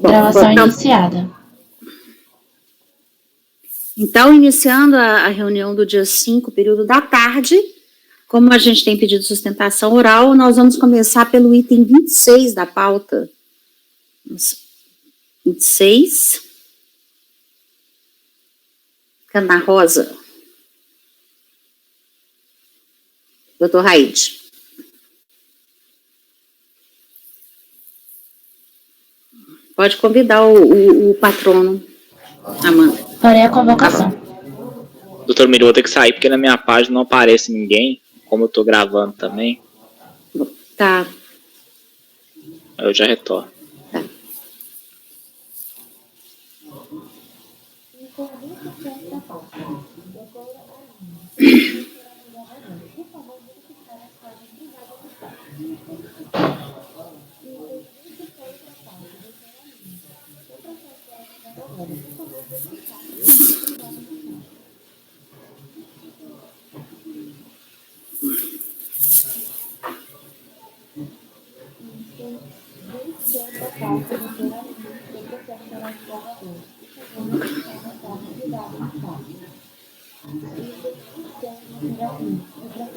Gravação iniciada. Então, iniciando a reunião do dia 5, período da tarde, como a gente tem pedido sustentação oral, nós vamos começar pelo item 26 da pauta. 26. Ana Rosa. Doutor Raide. Pode convidar o patrono, Amanda. Farei a convocação. Doutor Miro, vou ter que sair porque na minha página não aparece ninguém, como eu tô gravando também. Tá. Eu já retorno. Tá.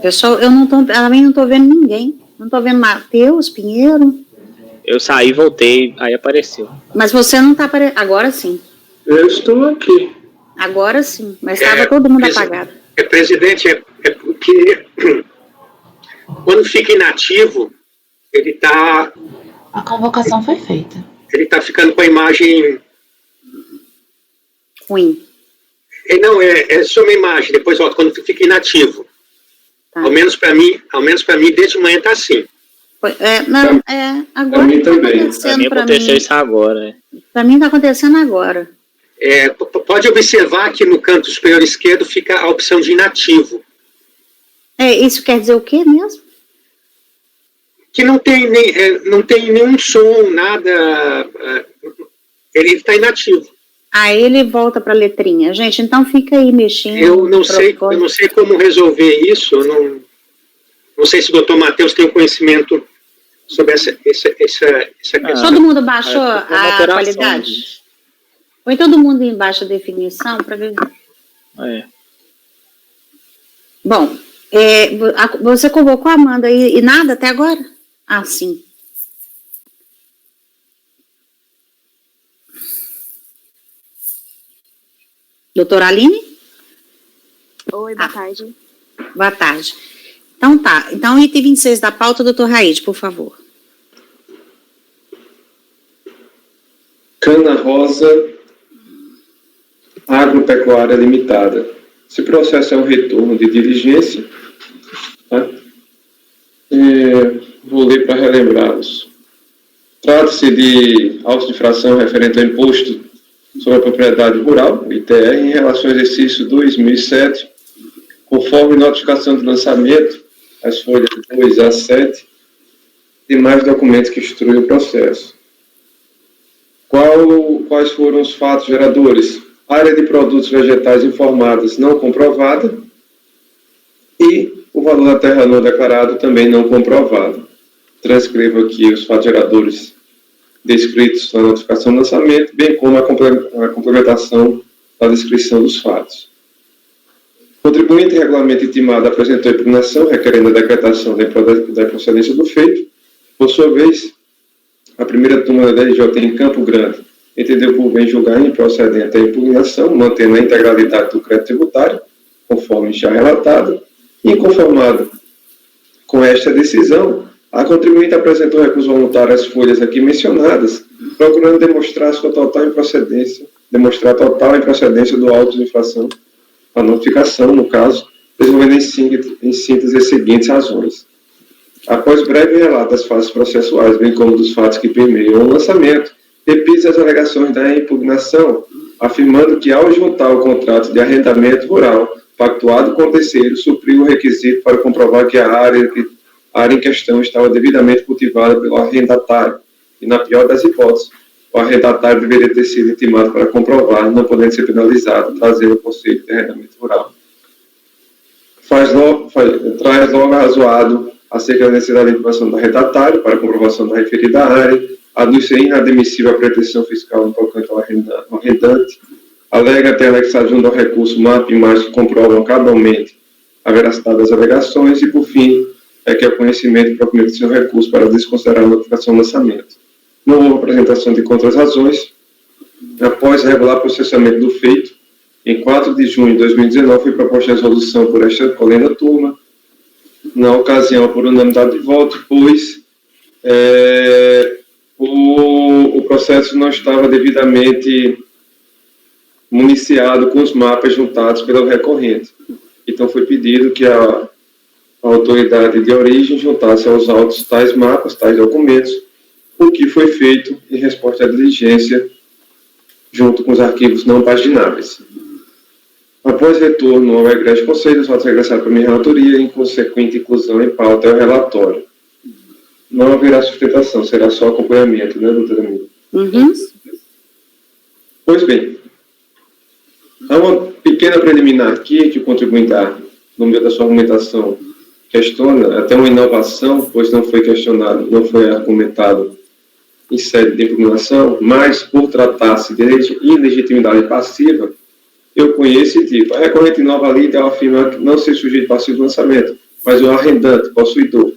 Pessoal, eu também não estou vendo ninguém. Não estou vendo Matheus, Pinheiro. Eu saí, voltei, aí apareceu. Mas você não está aparecendo. Agora sim. Eu estou aqui. Agora sim, mas estava todo mundo apagado. Presidente, é porque quando fica inativo, ele está... A convocação foi feita. Ele está ficando com a imagem... Ruim. Não, é só uma imagem, depois volta, quando fica inativo. Tá. Ao menos para mim, desde manhã está assim. Agora mim também. Para mim aconteceu isso agora. Né? Para mim está acontecendo agora. Pode observar que no canto superior esquerdo fica a opção de inativo. Isso quer dizer o quê mesmo? Que não tem nenhum som, nada. Ele está inativo. Aí ele volta para a letrinha. Gente, então fica aí mexendo. Eu não sei como resolver isso. Não sei se o doutor Matheus tem conhecimento sobre essa questão. Todo mundo baixou a qualidade? Põe todo mundo em baixa definição para ver. Bom, você convocou a Amanda e nada até agora? Ah, sim. Doutora Aline? Oi, boa tarde. Boa tarde. Então tá. Então, item 26 da pauta, doutor Raide, por favor. Cana Rosa Agropecuária Limitada. Esse processo é um retorno de diligência. Tá? Vou ler para relembrá-los. Trata-se de auto de infração referente ao imposto sobre a propriedade rural, ITR, em relação ao exercício 2007, conforme notificação de lançamento, as folhas 2 a 7, e mais documentos que instruem o processo. Quais foram os fatos geradores? Área de produtos vegetais informadas não comprovada e o valor da terra não declarado também não comprovado. Transcrevo aqui os fatos geradores descritos na notificação de lançamento, bem como a complementação da descrição dos fatos. O contribuinte regularmente intimado apresentou impugnação requerendo a decretação da improcedência do feito. Por sua vez, a primeira turma da DRJ em Campo Grande entendeu por bem julgar improcedente a impugnação, mantendo a integralidade do crédito tributário, conforme já relatado, e inconformado com esta decisão, a contribuinte apresentou recurso voluntário às folhas aqui mencionadas, procurando demonstrar total improcedência do auto de infração, a notificação, no caso, desenvolvendo em síntese as seguintes razões. Após breve relato das fases processuais, bem como dos fatos que permeiam o lançamento, repite as alegações da impugnação, afirmando que, ao juntar o contrato de arrendamento rural pactuado com o terceiro, supriu o requisito para comprovar que a área em questão estava devidamente cultivada pelo arrendatário, e, na pior das hipóteses, o arrendatário deveria ter sido intimado para comprovar, não podendo ser penalizado, trazendo o conceito de arrendamento rural. Traz logo arrazoado acerca da necessidade de intimação do arrendatário para a comprovação da referida área, aduz ser inadmissível a pretensão fiscal no tocante ao arrendante, alega ter anexado junto ao recurso mapa e imagens que comprovam cabalmente a veracidade das alegações e, por fim, que é o conhecimento e procedimento de seu recurso para desconsiderar a notificação do lançamento. Não houve apresentação de contras-razões. Após regular processamento do feito, em 4 de junho de 2019, foi proposta a resolução por esta colenda turma, na ocasião por unanimidade de voto, pois o processo não estava devidamente municiado com os mapas juntados pelo recorrente. Então, foi pedido que a autoridade de origem juntasse aos autos tais mapas, tais documentos, o que foi feito em resposta à diligência junto com os arquivos não pagináveis. Após retorno ao egrégio conselho, os votos regressaram para minha relatoria e, em consequente inclusão em pauta, é o relatório. Não haverá sustentação, será só acompanhamento, né, doutora Mila? Uhum. Pois bem, há uma pequena preliminar aqui que o contribuinte, no meio da sua argumentação, questiona, até uma inovação, pois não foi questionado, não foi argumentado em sede de impugnação, mas por tratar-se de ilegitimidade passiva, eu conheço e digo, a recorrente nova lei ela afirma não ser sujeito passivo de lançamento, mas o arrendante, possuidor.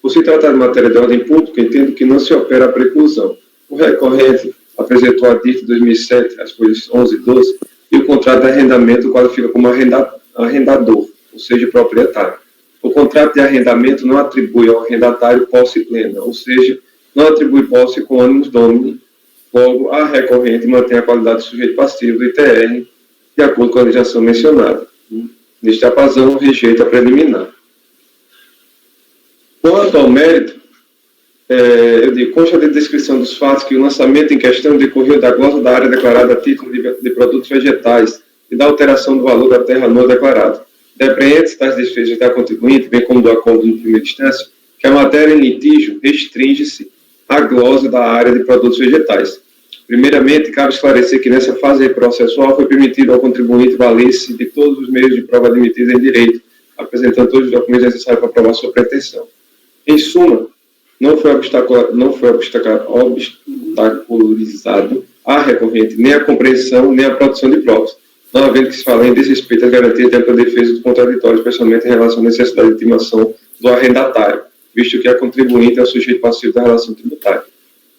Por se tratar de matéria de ordem pública, entendo que não se opera a preclusão. O recorrente apresentou a DIF de 2007, as coisas 11 e 12, e o contrato de arrendamento qualifica como arrendador, ou seja, proprietário. O contrato de arrendamento não atribui ao arrendatário posse plena, ou seja, não atribui posse com ânimos domini, logo a recorrente mantém a qualidade de sujeito passivo do ITR, de acordo com a legislação mencionada. Neste apazão, rejeita a preliminar. Quanto ao mérito, eu digo, consta de descrição dos fatos que o lançamento em questão decorreu da glosa da área declarada a título de produtos vegetais e da alteração do valor da terra não declarado. Depreende-se das defesas da contribuinte, bem como do acordo em primeira instância, que a matéria em litígio restringe-se à glosa da área de produtos vegetais. Primeiramente, cabe esclarecer que nessa fase processual foi permitido ao contribuinte valer-se de todos os meios de prova admitidos em direito, apresentando todos os documentos necessários para provar sua pretensão. Em suma, não foi obstaculizado a recorrente nem a compreensão nem a produção de provas, não havendo que se falar em desrespeito às garantias de ampla defesa do contraditório, especialmente em relação à necessidade de intimação do arrendatário, visto que a contribuinte é o sujeito passivo da relação tributária.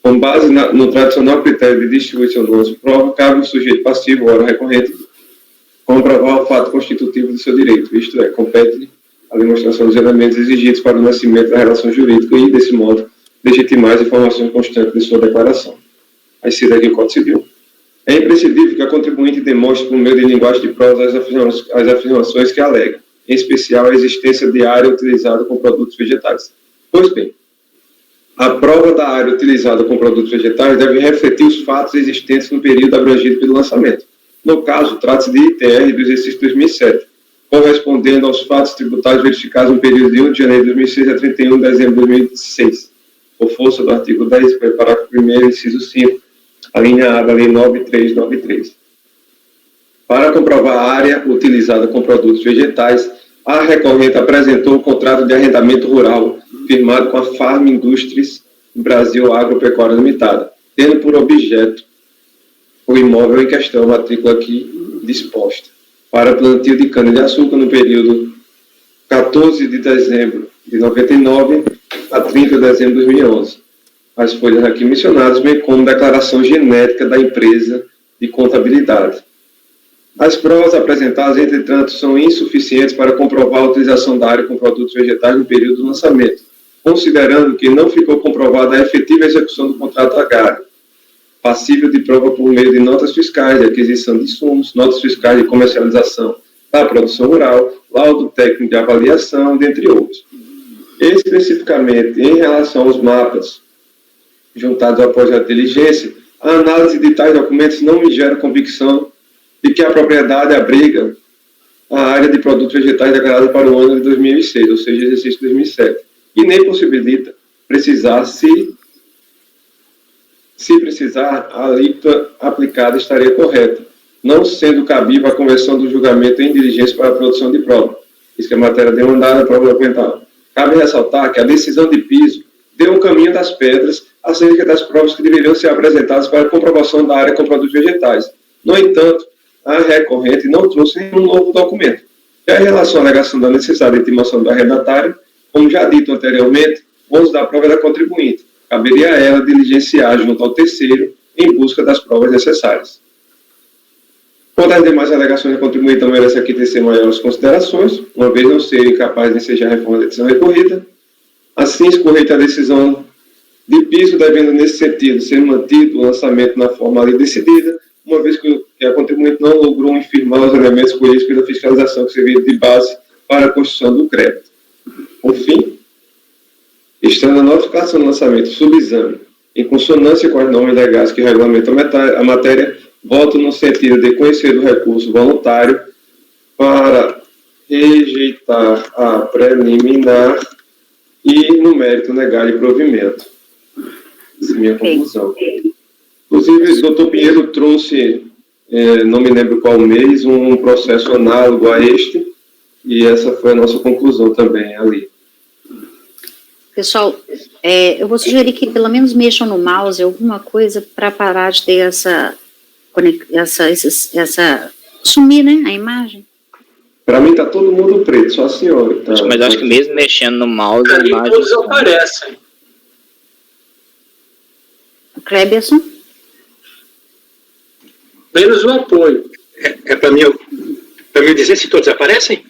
Com base no tradicional critério de distribuição do ônus de prova, cabe ao sujeito passivo, ora recorrente, comprovar o fato constitutivo do seu direito, isto é, compete a demonstração dos elementos exigidos para o nascimento da relação jurídica e, desse modo, legitimar as informações constantes de sua declaração. Aí cita aqui o Código Civil. É imprescindível que a contribuinte demonstre, por meio de linguagem de provas, as afirmações que alega, em especial a existência de área utilizada com produtos vegetais. Pois bem, a prova da área utilizada com produtos vegetais deve refletir os fatos existentes no período abrangido pelo lançamento. No caso, trata-se de ITR do exercício 2007, correspondendo aos fatos tributários verificados no período de 1 de janeiro de 2006 a 31 de dezembro de 2006, por força do artigo 10, parágrafo 1º, inciso 5, a linha A da Lei 9393. Para comprovar a área utilizada com produtos vegetais, a recorrente apresentou o contrato de arrendamento rural firmado com a Farm Industries Brasil Agropecuária Limitada, tendo por objeto o imóvel em questão, matrícula aqui disposta, para plantio de cana-de-açúcar no período 14 de dezembro de 99 a 30 de dezembro de 2011. As folhas aqui mencionadas, bem como declaração genética da empresa de contabilidade. As provas apresentadas, entretanto, são insuficientes para comprovar a utilização da área com produtos vegetais no período do lançamento, considerando que não ficou comprovada a efetiva execução do contrato agrário, passível de prova por meio de notas fiscais de aquisição de insumos, notas fiscais de comercialização da produção rural, laudo técnico de avaliação, dentre outros. Especificamente, em relação aos mapas juntados após a diligência, a análise de tais documentos não me gera convicção de que a propriedade abriga a área de produtos vegetais declarada para o ano de 2006, ou seja, exercício 2007, e nem possibilita precisar, se precisar, a alíquota aplicada estaria correta, não sendo cabível a conversão do julgamento em diligência para a produção de prova. Isso que é matéria demandada, prova documental. Cabe ressaltar que a decisão de piso deu caminho das pedras acerca das provas que deveriam ser apresentadas para a comprovação da área com produtos vegetais. No entanto, a recorrente não trouxe nenhum novo documento. Já em relação à alegação da necessidade de intimação do arrendatário, como já dito anteriormente, o uso da prova é da contribuinte. Caberia a ela diligenciar junto ao terceiro em busca das provas necessárias. Quanto às demais alegações da contribuinte, não merece aqui tecer maiores considerações, uma vez não serem capazes de ensejar a reforma da decisão recorrida. Assim, escorrente a decisão de piso, devendo, nesse sentido, ser mantido o lançamento na forma ali decidida, uma vez que a contribuinte não logrou infirmar os elementos colhidos pela fiscalização que serviram de base para a construção do crédito. Por fim, estando a notificação do lançamento subexame em consonância com as normas legais que regulamentam a matéria, voto no sentido de conhecer o recurso voluntário para rejeitar a preliminar e, no mérito, negar-lhe provimento. Essa é a minha conclusão. Inclusive, o doutor Pinheiro trouxe, não me lembro qual mês, um processo análogo a este, e essa foi a nossa conclusão também ali. Pessoal, eu vou sugerir que pelo menos mexam no mouse alguma coisa para parar de ter sumir, né, a imagem. Para mim tá todo mundo preto, só a senhora. Tá? Mas acho que mesmo mexendo no mouse, a Ali imagem... todos aparecem. Kleberson? Menos o apoio. É para mim dizer se todos aparecem?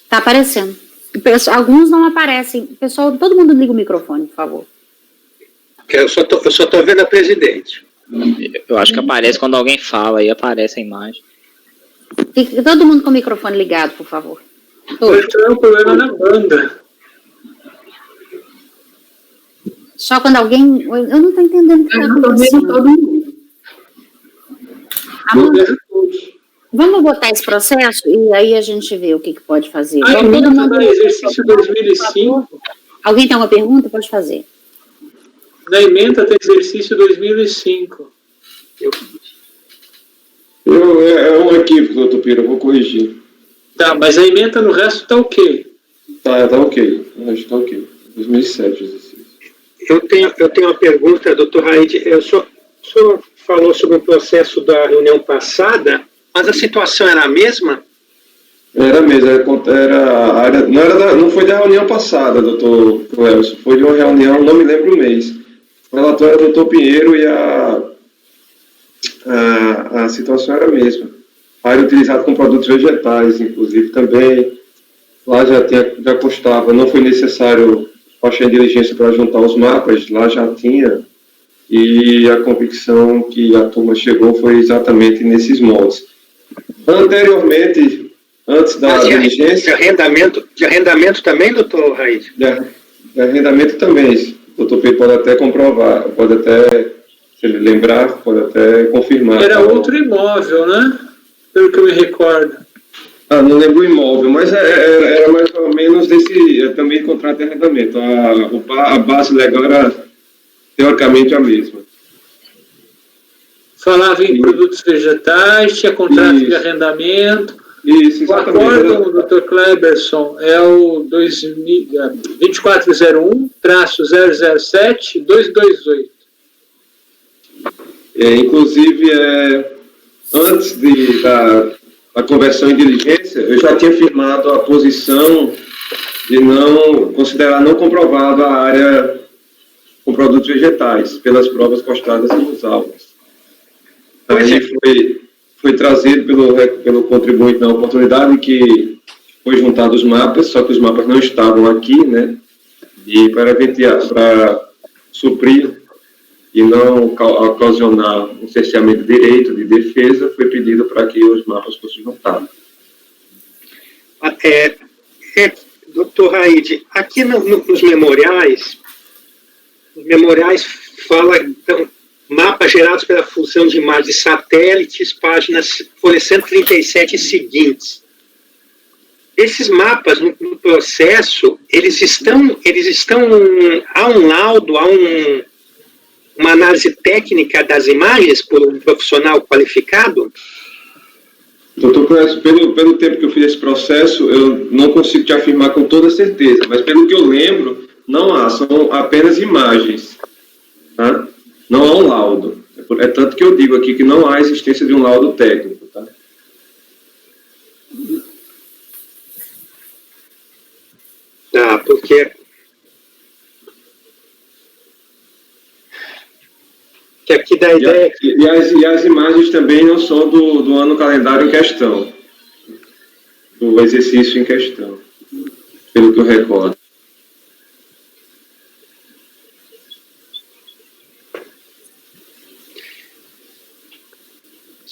Tá aparecendo. Alguns não aparecem. Pessoal, todo mundo liga o microfone, por favor. Eu só tô vendo a presidente. Eu acho que aparece quando alguém fala, aí aparece a imagem. Fique todo mundo com o microfone ligado, por favor. Ou então é um problema na banda. Só quando alguém... Eu não estou entendendo o que está acontecendo. Vamos botar esse processo e aí a gente vê o que pode fazer. A emenda no exercício 2005. Alguém tem uma pergunta? Pode fazer. Na emenda tem exercício 2005. É um equívoco, doutor Pira, eu vou corrigir. Tá, mas a emenda no resto tá ok. Tá ok. O resto tá ok. 2007 o exercício. Eu tenho uma pergunta, doutor Raid. O senhor falou sobre o processo da reunião passada, mas a situação era a mesma? Era mesmo, era a área, não foi da reunião passada, doutor Clébio, foi de uma reunião, não me lembro o mês. O relatório era do doutor Pinheiro e a situação era a mesma. A área utilizada com produtos vegetais, inclusive, também, lá já constava, não foi necessário baixar em diligência para juntar os mapas, lá já tinha, e a convicção que a turma chegou foi exatamente nesses moldes. Anteriormente, antes da diligência... De arrendamento também, doutor Raid? De arrendamento também. O doutor Pedro pode até comprovar, pode até, se ele lembrar, pode até confirmar. Era outro imóvel, né? Pelo que eu me recordo. Não lembro o imóvel, mas era mais ou menos desse, também contrato de arrendamento. A base legal era, teoricamente, a mesma. Falava em produtos vegetais, tinha contrato de arrendamento. Isso, O exatamente. acórdão, doutor Kleberson, é o 2401-007-228. Inclusive, antes da conversão em diligência, eu já tinha firmado a posição de não considerar não comprovado a área com produtos vegetais, pelas provas constadas nos autos. Aí foi trazido pelo contribuinte na oportunidade que foi juntado os mapas, só que os mapas não estavam aqui, né? E para suprir e não ocasionar um cerceamento de direito de defesa, foi pedido para que os mapas fossem juntados. Doutor Raid, aqui nos memoriais fala, então, mapas gerados pela fusão de imagens de satélites, folha 137 e seguintes. Esses mapas, no processo, eles estão há um laudo, há uma análise técnica das imagens por um profissional qualificado? Doutor Clécio, pelo tempo que eu fiz esse processo, eu não consigo te afirmar com toda certeza, mas pelo que eu lembro, Não há, são apenas imagens, tá? Não há um laudo. É tanto que eu digo aqui que não há existência de um laudo técnico, tá? Tá, porque que aqui dá a ideia que E as imagens também não são do ano calendário em questão, do exercício em questão, pelo que eu recordo.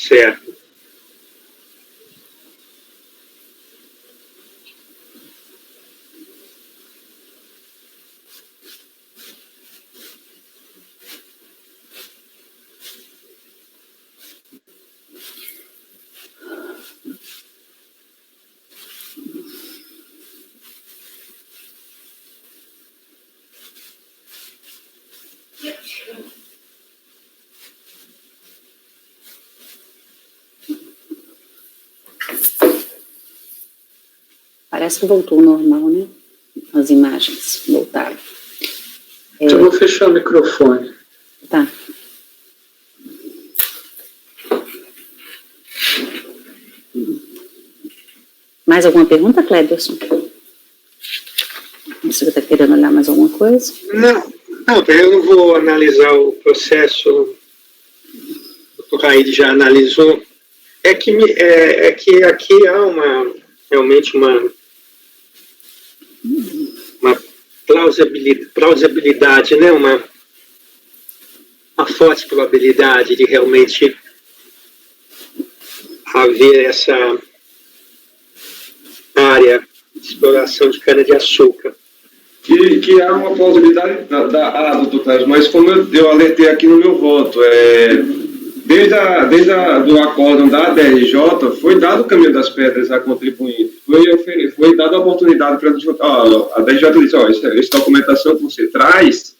certo. Parece que voltou ao normal, né? As imagens voltaram. Eu vou fechar o microfone. Tá. Mais alguma pergunta, Cléberson? Você está querendo olhar mais alguma coisa? Não, eu não vou analisar o processo. O Dr. Raid já analisou. É que aqui há realmente uma plausibilidade, né? Uma forte probabilidade de realmente haver essa área de exploração de cana-de-açúcar. Que há uma plausibilidade doutor Cléber, mas como eu alertei aqui no meu voto, desde do acórdão da ADRJ, foi dado o caminho das pedras à contribuinte, foi dada a oportunidade para a ADRJ dizer, essa documentação que você traz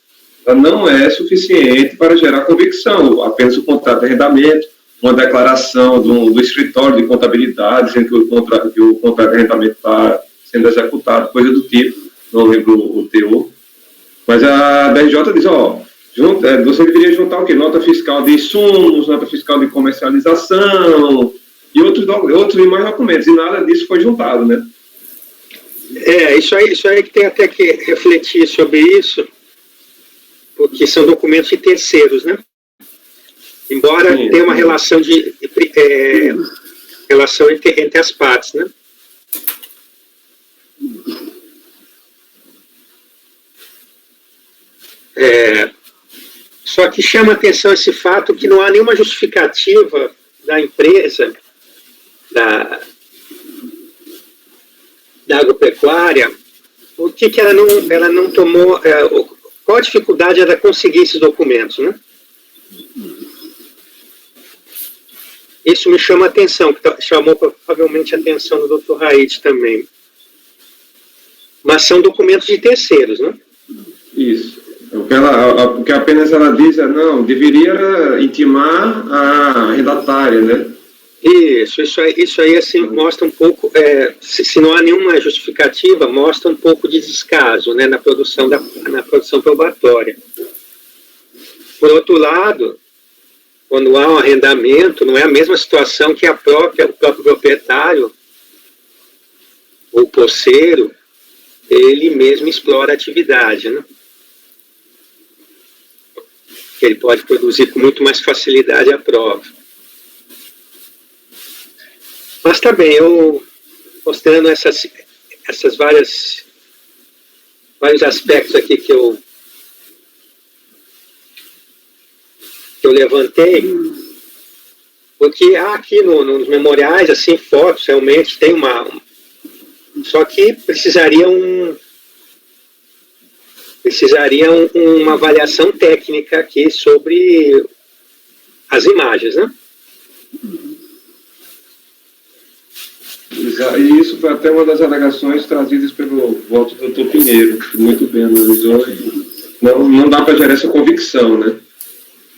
não é suficiente para gerar convicção, apenas o contrato de arrendamento, uma declaração do escritório de contabilidade, dizendo que o contrato de arrendamento está sendo executado, coisa do tipo, não lembro o teor, mas a ADRJ diz, você deveria juntar o quê? Nota fiscal de insumos, nota fiscal de comercialização e outros e mais documentos, e nada disso foi juntado, né? Isso aí que tem até que refletir sobre isso, porque são documentos de terceiros, né? Embora tenha uma relação relação entre as partes, né? Só que chama atenção esse fato que não há nenhuma justificativa da empresa, da agropecuária, o que ela não tomou, qual a dificuldade era conseguir esses documentos, né? Isso me chama a atenção, que chamou provavelmente a atenção do Dr. Raid também. Mas são documentos de terceiros, né? Isso. O que apenas ela diz não, deveria intimar a redatária, né? Isso aí assim, mostra um pouco, se não há nenhuma justificativa, mostra um pouco de descaso, né, na produção probatória. Por outro lado, quando há um arrendamento, não é a mesma situação que o próprio proprietário, ou posseiro, ele mesmo explora a atividade, né? Que ele pode produzir com muito mais facilidade a prova. Mas tá bem, eu mostrando essas vários aspectos aqui que eu levantei, porque há aqui nos memoriais, assim, fotos, realmente tem só que precisaria uma avaliação técnica aqui sobre as imagens, né? E isso foi até uma das alegações trazidas pelo voto do Dr. Pinheiro, que muito bem analisou. Não dá para gerar essa convicção, né?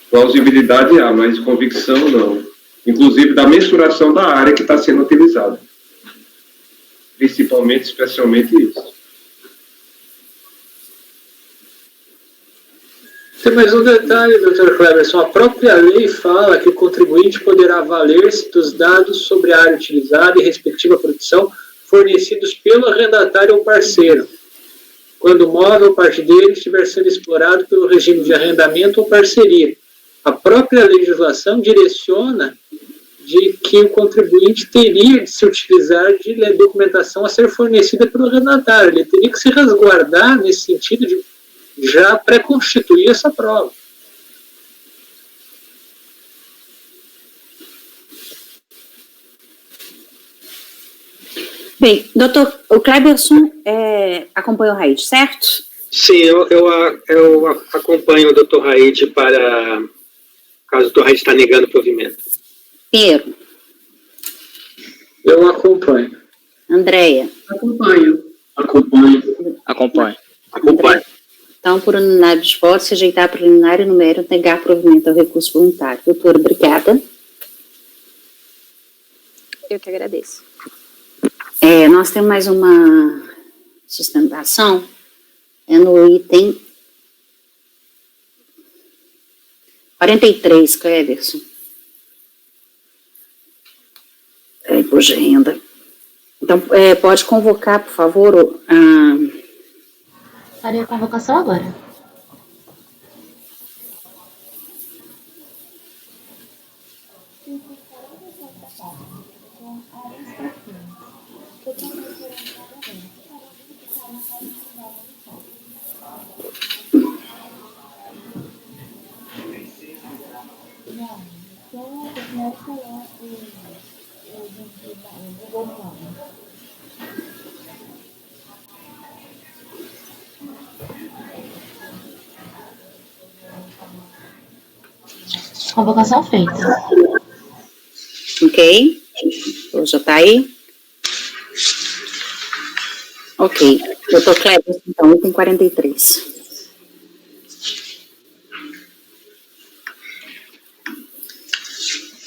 Plausibilidade há, mas convicção não. Inclusive da mensuração da área que está sendo utilizada. Especialmente isso. Tem mais um detalhe, Dr. Cleverson. A própria lei fala que o contribuinte poderá valer-se dos dados sobre a área utilizada e respectiva produção fornecidos pelo arrendatário ou parceiro, quando o móvel ou parte dele estiver sendo explorado pelo regime de arrendamento ou parceria. A própria legislação direciona de que o contribuinte teria de se utilizar de documentação a ser fornecida pelo arrendatário. Ele teria que se resguardar nesse sentido de já pré-constituir essa prova. Bem, doutor, o Cleverson acompanha o Raid, certo? Sim, eu acompanho o Dr. Raid para caso o Dr. Raid está negando o provimento. Pinheiro. Eu acompanho. Andréia. Acompanho. Acompanho. Então, por unanimidade dos votos, rejeitar preliminar e no mérito negar provimento ao recurso voluntário. Doutora, obrigada. Eu que agradeço. Nós temos mais uma sustentação, no item 43, Cleverson. Imposto de renda. Então, pode convocar, por favor, Farei a convocação agora. Convocação feita. ok? Já está aí? Ok. Doutor Cleverson, então, item 43.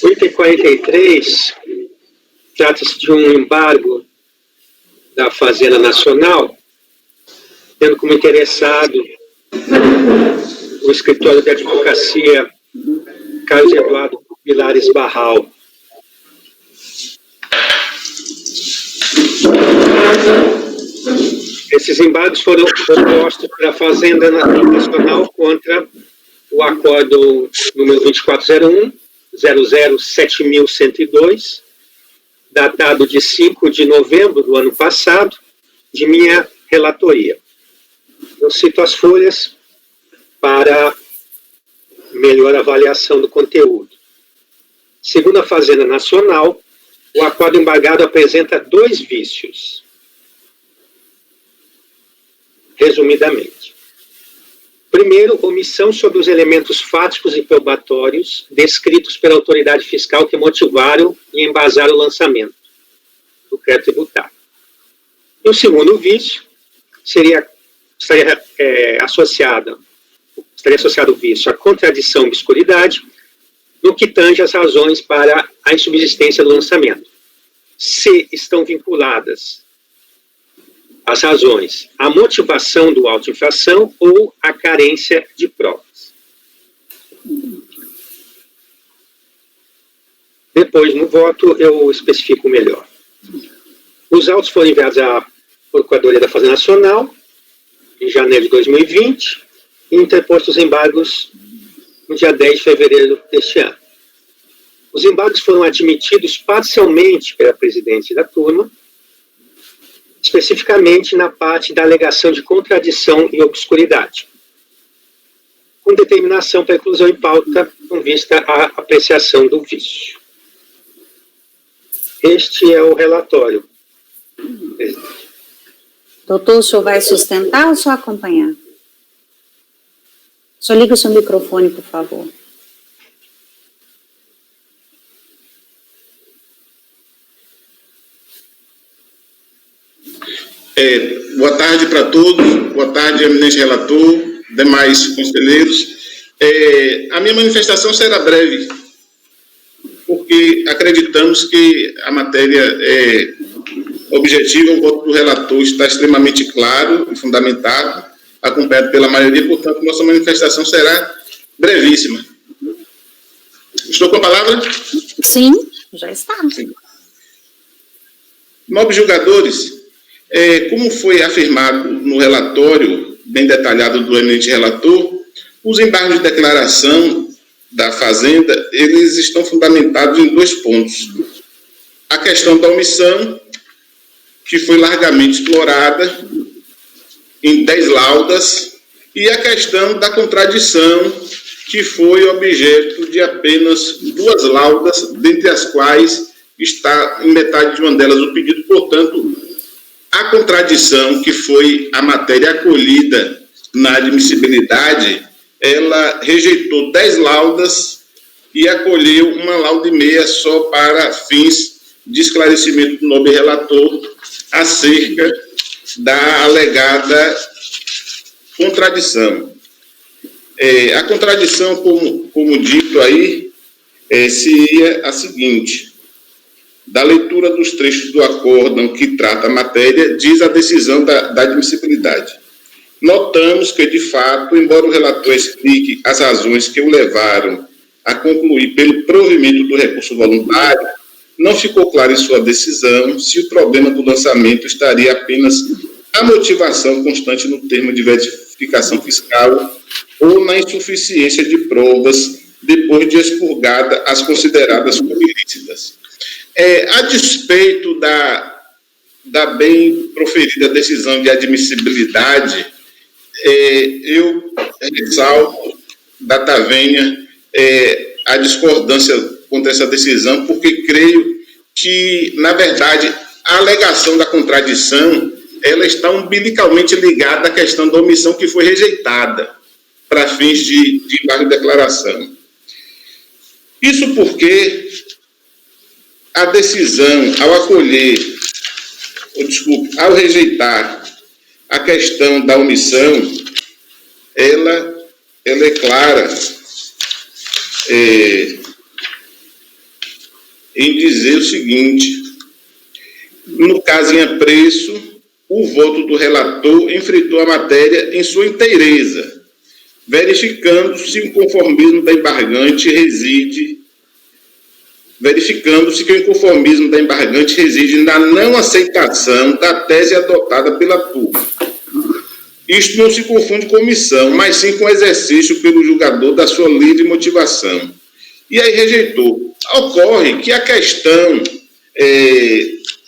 O item 43 trata-se de um embargo da Fazenda Nacional, tendo como interessado o escritório de advocacia Carlos Eduardo Vilares Barral. Esses embargos foram postos pela Fazenda Nacional contra o acordo número 2401, 007102, datado de 5 de novembro do ano passado, de minha relatoria. Eu cito as folhas para melhor avaliação do conteúdo. Segundo a Fazenda Nacional, o acordo embargado apresenta 2 vícios. Resumidamente. Primeiro, omissão sobre os elementos fáticos e probatórios descritos pela autoridade fiscal que motivaram e embasaram o lançamento do crédito tributário. E o segundo vício estaria associado o vício à contradição e obscuridade no que tange às razões para a insubsistência do lançamento. Se estão vinculadas as razões à motivação do auto-infração ou à carência de provas. Depois, no voto, eu especifico melhor. Os autos foram enviados à Procuradoria da Fazenda Nacional em janeiro de 2020 e interpostos embargos no dia 10 de fevereiro deste ano. Os embargos foram admitidos parcialmente pela presidente da turma, especificamente na parte da alegação de contradição e obscuridade, com determinação para inclusão em pauta com vista à apreciação do vício. Este é o relatório. Doutor, o senhor vai sustentar ou só acompanhar? Só liga o seu microfone, por favor. Boa tarde para todos, boa tarde, eminente relator, demais conselheiros. A minha manifestação será breve, porque acreditamos que a matéria é objetiva, o voto do relator está extremamente claro e fundamentado, acompanhado pela maioria, portanto, nossa manifestação será brevíssima. Estou com a palavra? Sim, já está. Sim. Nobres julgadores, como foi afirmado no relatório bem detalhado do eminente relator, os embargos de declaração da Fazenda, eles estão fundamentados em 2 pontos. A questão da omissão, que foi largamente explorada em 10 laudas, e a questão da contradição, que foi objeto de apenas 2 laudas, dentre as quais está em metade de uma delas o pedido. Portanto, a contradição, que foi a matéria acolhida na admissibilidade, ela rejeitou 10 laudas e acolheu uma lauda e meia só para fins de esclarecimento do nobre relator acerca da alegada contradição. A contradição, como dito aí, seria a seguinte: da leitura dos trechos do acórdão que trata a matéria, diz a decisão da admissibilidade. Notamos que, de fato, embora o relator explique as razões que o levaram a concluir pelo provimento do recurso voluntário, não ficou claro em sua decisão se o problema do lançamento estaria apenas na motivação constante no termo de verificação fiscal ou na insuficiência de provas depois de expurgada as consideradas como ilícitas. A despeito da bem proferida decisão de admissibilidade, eu ressalto, data venha, a discordância contra essa decisão, porque creio que, na verdade, a alegação da contradição, ela está umbilicalmente ligada à questão da omissão que foi rejeitada para fins de embargo de declaração. Isso porque a decisão, ao rejeitar a questão da omissão, ela é clara em dizer o seguinte: no caso em apreço, o voto do relator enfrentou a matéria em sua inteireza, verificando-se que o inconformismo da embargante reside na não aceitação da tese adotada pela turma. Isto não se confunde com omissão, mas sim com exercício pelo julgador da sua livre motivação. E aí rejeitou. Ocorre que a questão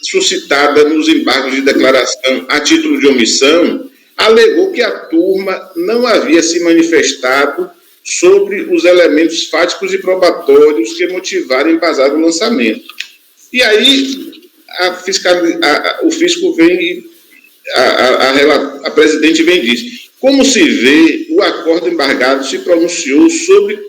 suscitada nos embargos de declaração a título de omissão alegou que a turma não havia se manifestado sobre os elementos fáticos e probatórios que motivaram e embasaram o lançamento. E aí o fisco vem e a presidente vem e diz: como se vê, o acordo embargado se pronunciou sobre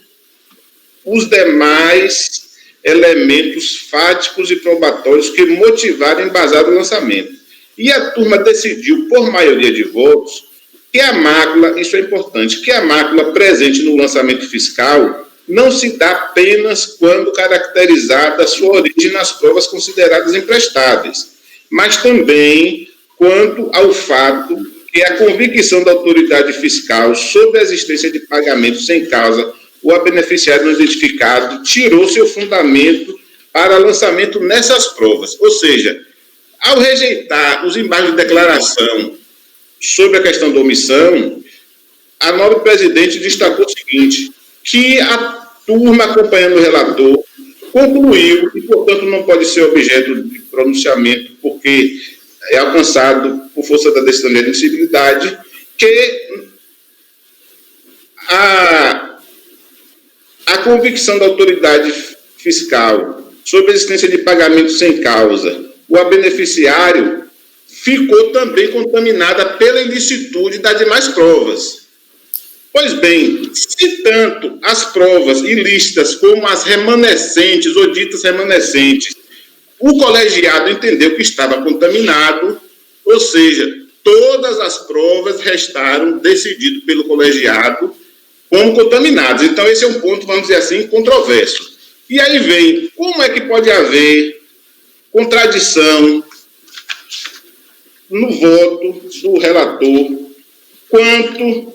os demais elementos fáticos e probatórios que motivaram e embasaram o lançamento. E a turma decidiu, por maioria de votos, que a mácula, isso é importante, que a mácula presente no lançamento fiscal não se dá apenas quando caracterizada a sua origem nas provas consideradas imprestáveis, mas também quanto ao fato que a convicção da autoridade fiscal sobre a existência de pagamento sem causa ou a beneficiário não identificado tirou seu fundamento para lançamento nessas provas. Ou seja, ao rejeitar os embargos de declaração sobre a questão da omissão, a nobre presidente destacou o seguinte: que a turma acompanhando o relator concluiu, e portanto não pode ser objeto de pronunciamento, porque é alcançado por força da decisão de admissibilidade, que a convicção da autoridade fiscal sobre a existência de pagamento sem causa ou a beneficiário ficou também contaminada pela ilicitude das demais provas. Pois bem, se tanto as provas ilícitas como as remanescentes ou ditas remanescentes, o colegiado entendeu que estava contaminado, ou seja, todas as provas restaram decidido pelo colegiado como contaminadas. Então, esse é um ponto, vamos dizer assim, controverso. E aí vem, como é que pode haver contradição no voto do relator quanto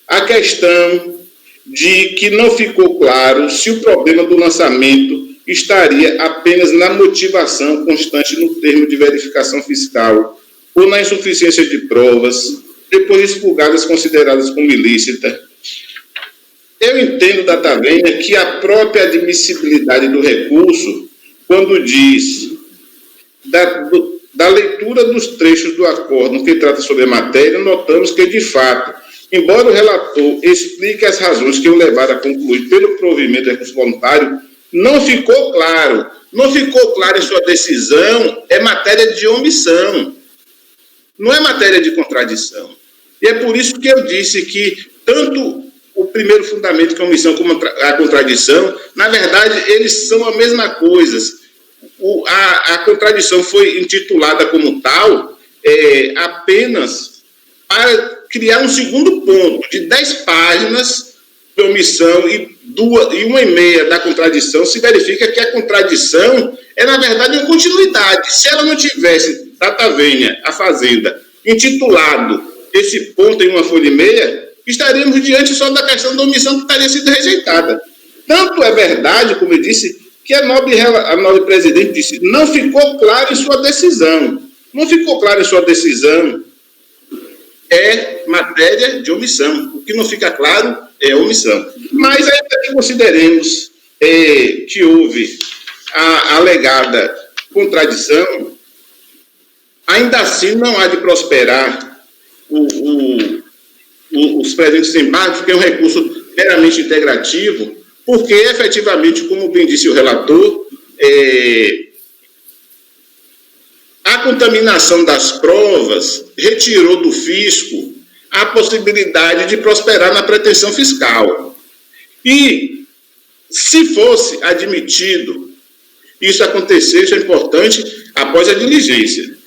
à questão de que não ficou claro se o problema do lançamento estaria apenas na motivação constante no termo de verificação fiscal ou na insuficiência de provas, depois expurgadas consideradas como ilícita. Eu entendo, Data Vênia, que a própria admissibilidade do recurso, quando diz da leitura dos trechos do acordo que trata sobre a matéria, notamos que, de fato, embora o relator explique as razões que o levaram a concluir pelo provimento do recurso voluntário, não ficou claro. Não ficou claro em sua decisão, é matéria de omissão. Não é matéria de contradição. E é por isso que eu disse que tanto o primeiro fundamento, que é a omissão, como a contradição, na verdade, eles são a mesma coisa. A contradição foi intitulada como tal apenas para criar um segundo ponto de 10 páginas de omissão e 1,5 da contradição. Se verifica que a contradição é, na verdade, uma continuidade. Se ela não tivesse, Data Vênia, a Fazenda, intitulado esse ponto em 1 folha e meia, estaríamos diante só da questão da omissão que estaria sido rejeitada. Tanto é verdade, como eu disse, que a nobre presidente disse, não ficou claro em sua decisão. Não ficou claro em sua decisão, é matéria de omissão. O que não fica claro é omissão. Mas ainda que consideremos que houve a alegada contradição, ainda assim não há de prosperar os presentes embargos, porque é um recurso meramente integrativo, porque, efetivamente, como bem disse o relator, a contaminação das provas retirou do fisco a possibilidade de prosperar na pretensão fiscal. E, se fosse admitido, isso acontecesse, é importante, após a diligência.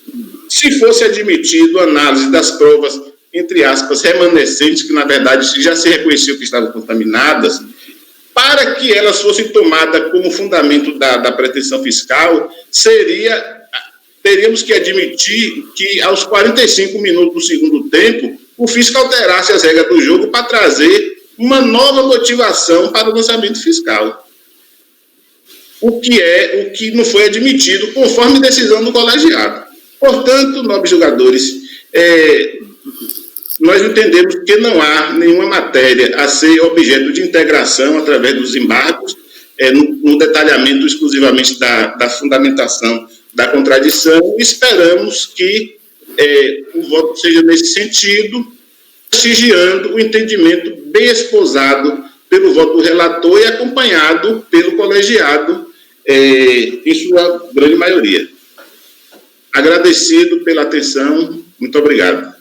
Se fosse admitido a análise das provas, entre aspas, remanescentes, que, na verdade, já se reconheceu que estavam contaminadas, para que elas fossem tomadas como fundamento da pretensão fiscal, teríamos que admitir que, aos 45 minutos do segundo tempo, o fisco alterasse as regras do jogo para trazer uma nova motivação para o lançamento fiscal. O que não foi admitido, conforme decisão do colegiado. Portanto, nobres julgadores, nós entendemos que não há nenhuma matéria a ser objeto de integração através dos embargos, no detalhamento exclusivamente da fundamentação da contradição. Esperamos que o voto seja nesse sentido, prestigiando o entendimento bem esposado pelo voto do relator e acompanhado pelo colegiado em sua grande maioria. Agradecido pela atenção, muito obrigado.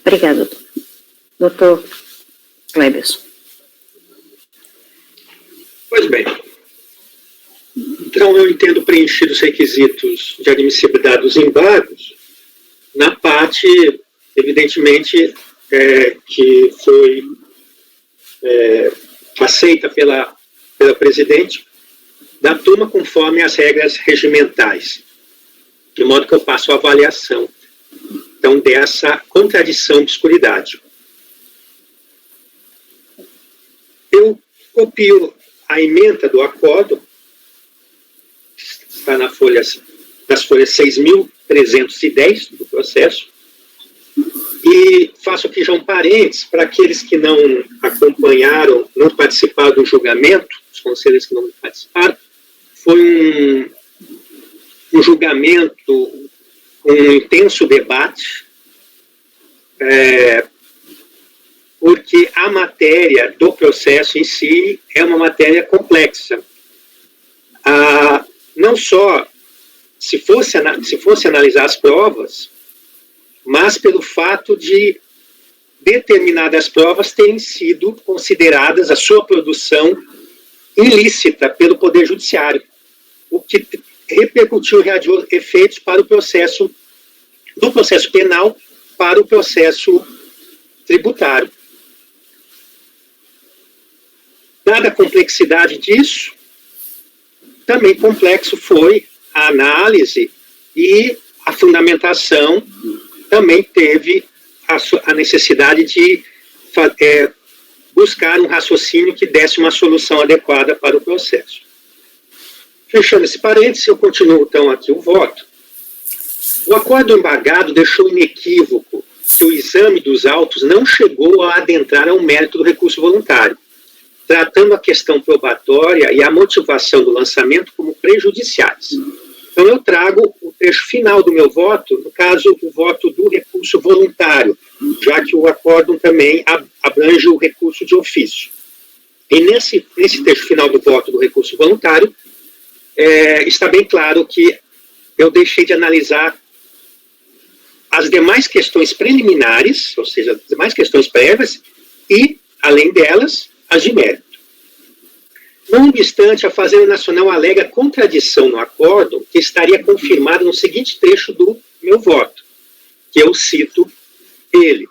Obrigada, doutor Cleberson. Pois bem. Então, eu entendo preenchidos os requisitos de admissibilidade dos embargos na parte, evidentemente, que foi aceita pela presidente da turma conforme as regras regimentais, de modo que eu passo a avaliação, então, dessa contradição de obscuridade. Eu copio a ementa do acordo, está nas folhas 6.310 do processo, e faço aqui já um parênteses para aqueles que não acompanharam, não participaram do julgamento, os conselheiros que não participaram. Foi um julgamento, um intenso debate, porque a matéria do processo em si é uma matéria complexa. Não só se fosse analisar as provas, mas pelo fato de determinadas provas terem sido consideradas a sua produção ilícita pelo Poder Judiciário, o que repercutiu e irradiou efeitos para o processo, do processo penal para o processo tributário. Dada a complexidade disso, também complexo foi a análise e a fundamentação também teve a necessidade de buscar um raciocínio que desse uma solução adequada para o processo. Fechando esse parênteses, eu continuo então aqui o voto. O acordo embargado deixou inequívoco que o exame dos autos não chegou a adentrar ao mérito do recurso voluntário, tratando a questão probatória e a motivação do lançamento como prejudiciais. Então, eu trago o trecho final do meu voto, no caso, o voto do recurso voluntário, já que o acórdão também abrange o recurso de ofício. E nesse trecho final do voto do recurso voluntário, está bem claro que eu deixei de analisar as demais questões preliminares, ou seja, as demais questões prévias, e, além delas, as de mérito. Não obstante, a Fazenda Nacional alega contradição no acórdão que estaria confirmado no seguinte trecho do meu voto, que eu cito ele.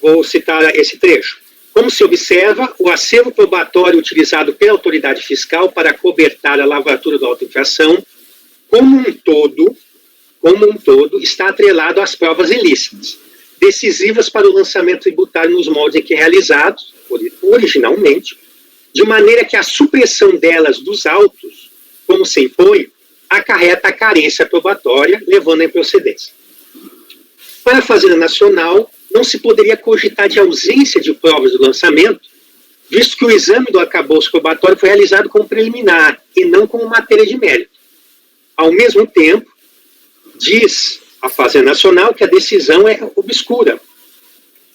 Vou citar esse trecho. Como se observa, o acervo probatório utilizado pela autoridade fiscal para cobertar a lavratura da autoinfração, como um todo, está atrelado às provas ilícitas, decisivas para o lançamento tributário nos moldes em que realizados, originalmente, de maneira que a supressão delas dos autos, como se impõe, acarreta a carência probatória, levando à improcedência. Para a Fazenda Nacional, não se poderia cogitar de ausência de provas do lançamento, visto que o exame do arcabouço probatório foi realizado como preliminar e não como matéria de mérito. Ao mesmo tempo, diz a Fazenda Nacional que a decisão é obscura,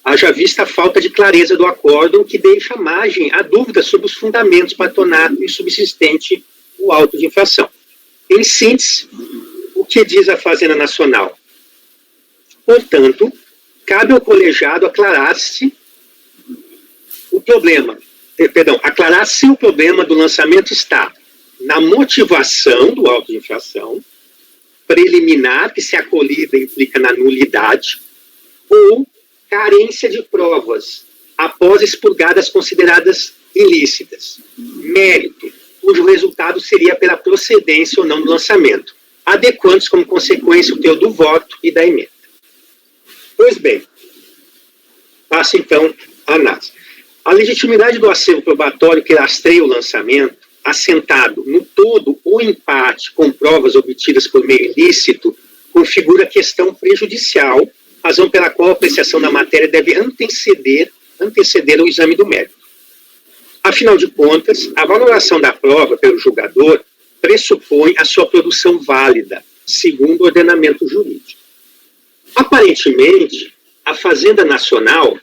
haja vista a falta de clareza do acórdão que deixa margem a dúvidas sobre os fundamentos para tornar insubsistente o auto de infração. Em síntese, o que diz a Fazenda Nacional? Portanto, cabe ao colegiado aclarar se o problema do lançamento está na motivação do auto de infração, preliminar, que se acolhida implica na nulidade, ou carência de provas, após expurgadas consideradas ilícitas. Mérito, cujo resultado seria pela procedência ou não do lançamento, adequando-se como consequência o teor do voto e da emenda. Pois bem, passo então a análise. A legitimidade do acervo probatório que lastreia o lançamento, assentado no todo ou empate com provas obtidas por meio ilícito, configura questão prejudicial, razão pela qual a apreciação da matéria deve anteceder o exame do mérito. Afinal de contas, a valoração da prova pelo julgador pressupõe a sua produção válida, segundo o ordenamento jurídico. Aparentemente, a Fazenda Nacional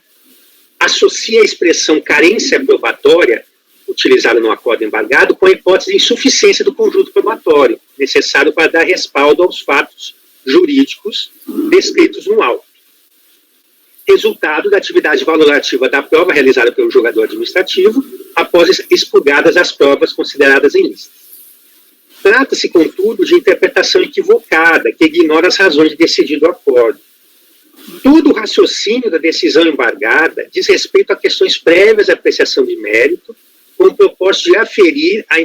associa a expressão carência probatória, utilizada no acórdão embargado, com a hipótese de insuficiência do conjunto probatório, necessário para dar respaldo aos fatos jurídicos descritos no auto. Resultado da atividade valorativa da prova realizada pelo julgador administrativo, após expurgadas as provas consideradas ilícitas. Trata-se, contudo, de interpretação equivocada, que ignora as razões de decidir do acórdão. Todo o raciocínio da decisão embargada diz respeito a questões prévias à apreciação de mérito, com o propósito de aferir a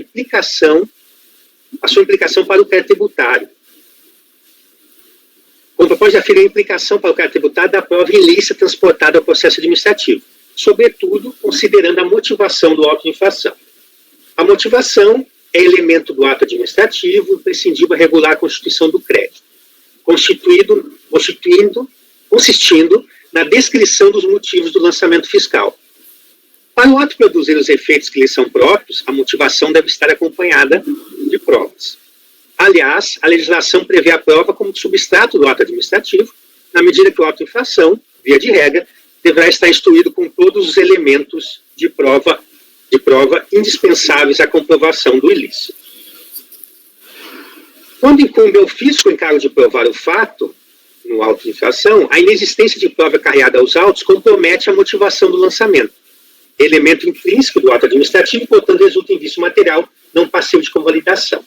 sua implicação para o crédito tributário. Com o propósito de aferir a implicação para o crédito tributário da prova ilícita transportada ao processo administrativo, sobretudo considerando a motivação do auto de infração. A motivação é elemento do ato administrativo imprescindível a regular a constituição do crédito, consistindo na descrição dos motivos do lançamento fiscal. Para o ato produzir os efeitos que lhe são próprios, a motivação deve estar acompanhada de provas. Aliás, a legislação prevê a prova como substrato do ato administrativo, na medida que o auto de infração, via de regra, deverá estar instruído com todos os elementos de prova indispensáveis à comprovação do ilícito. Quando incumbe ao fisco o encargo de provar o fato, no auto de infração, a inexistência de prova carreada aos autos compromete a motivação do lançamento, elemento intrínseco do ato administrativo e, portanto, resulta em vício material não passivo de convalidação.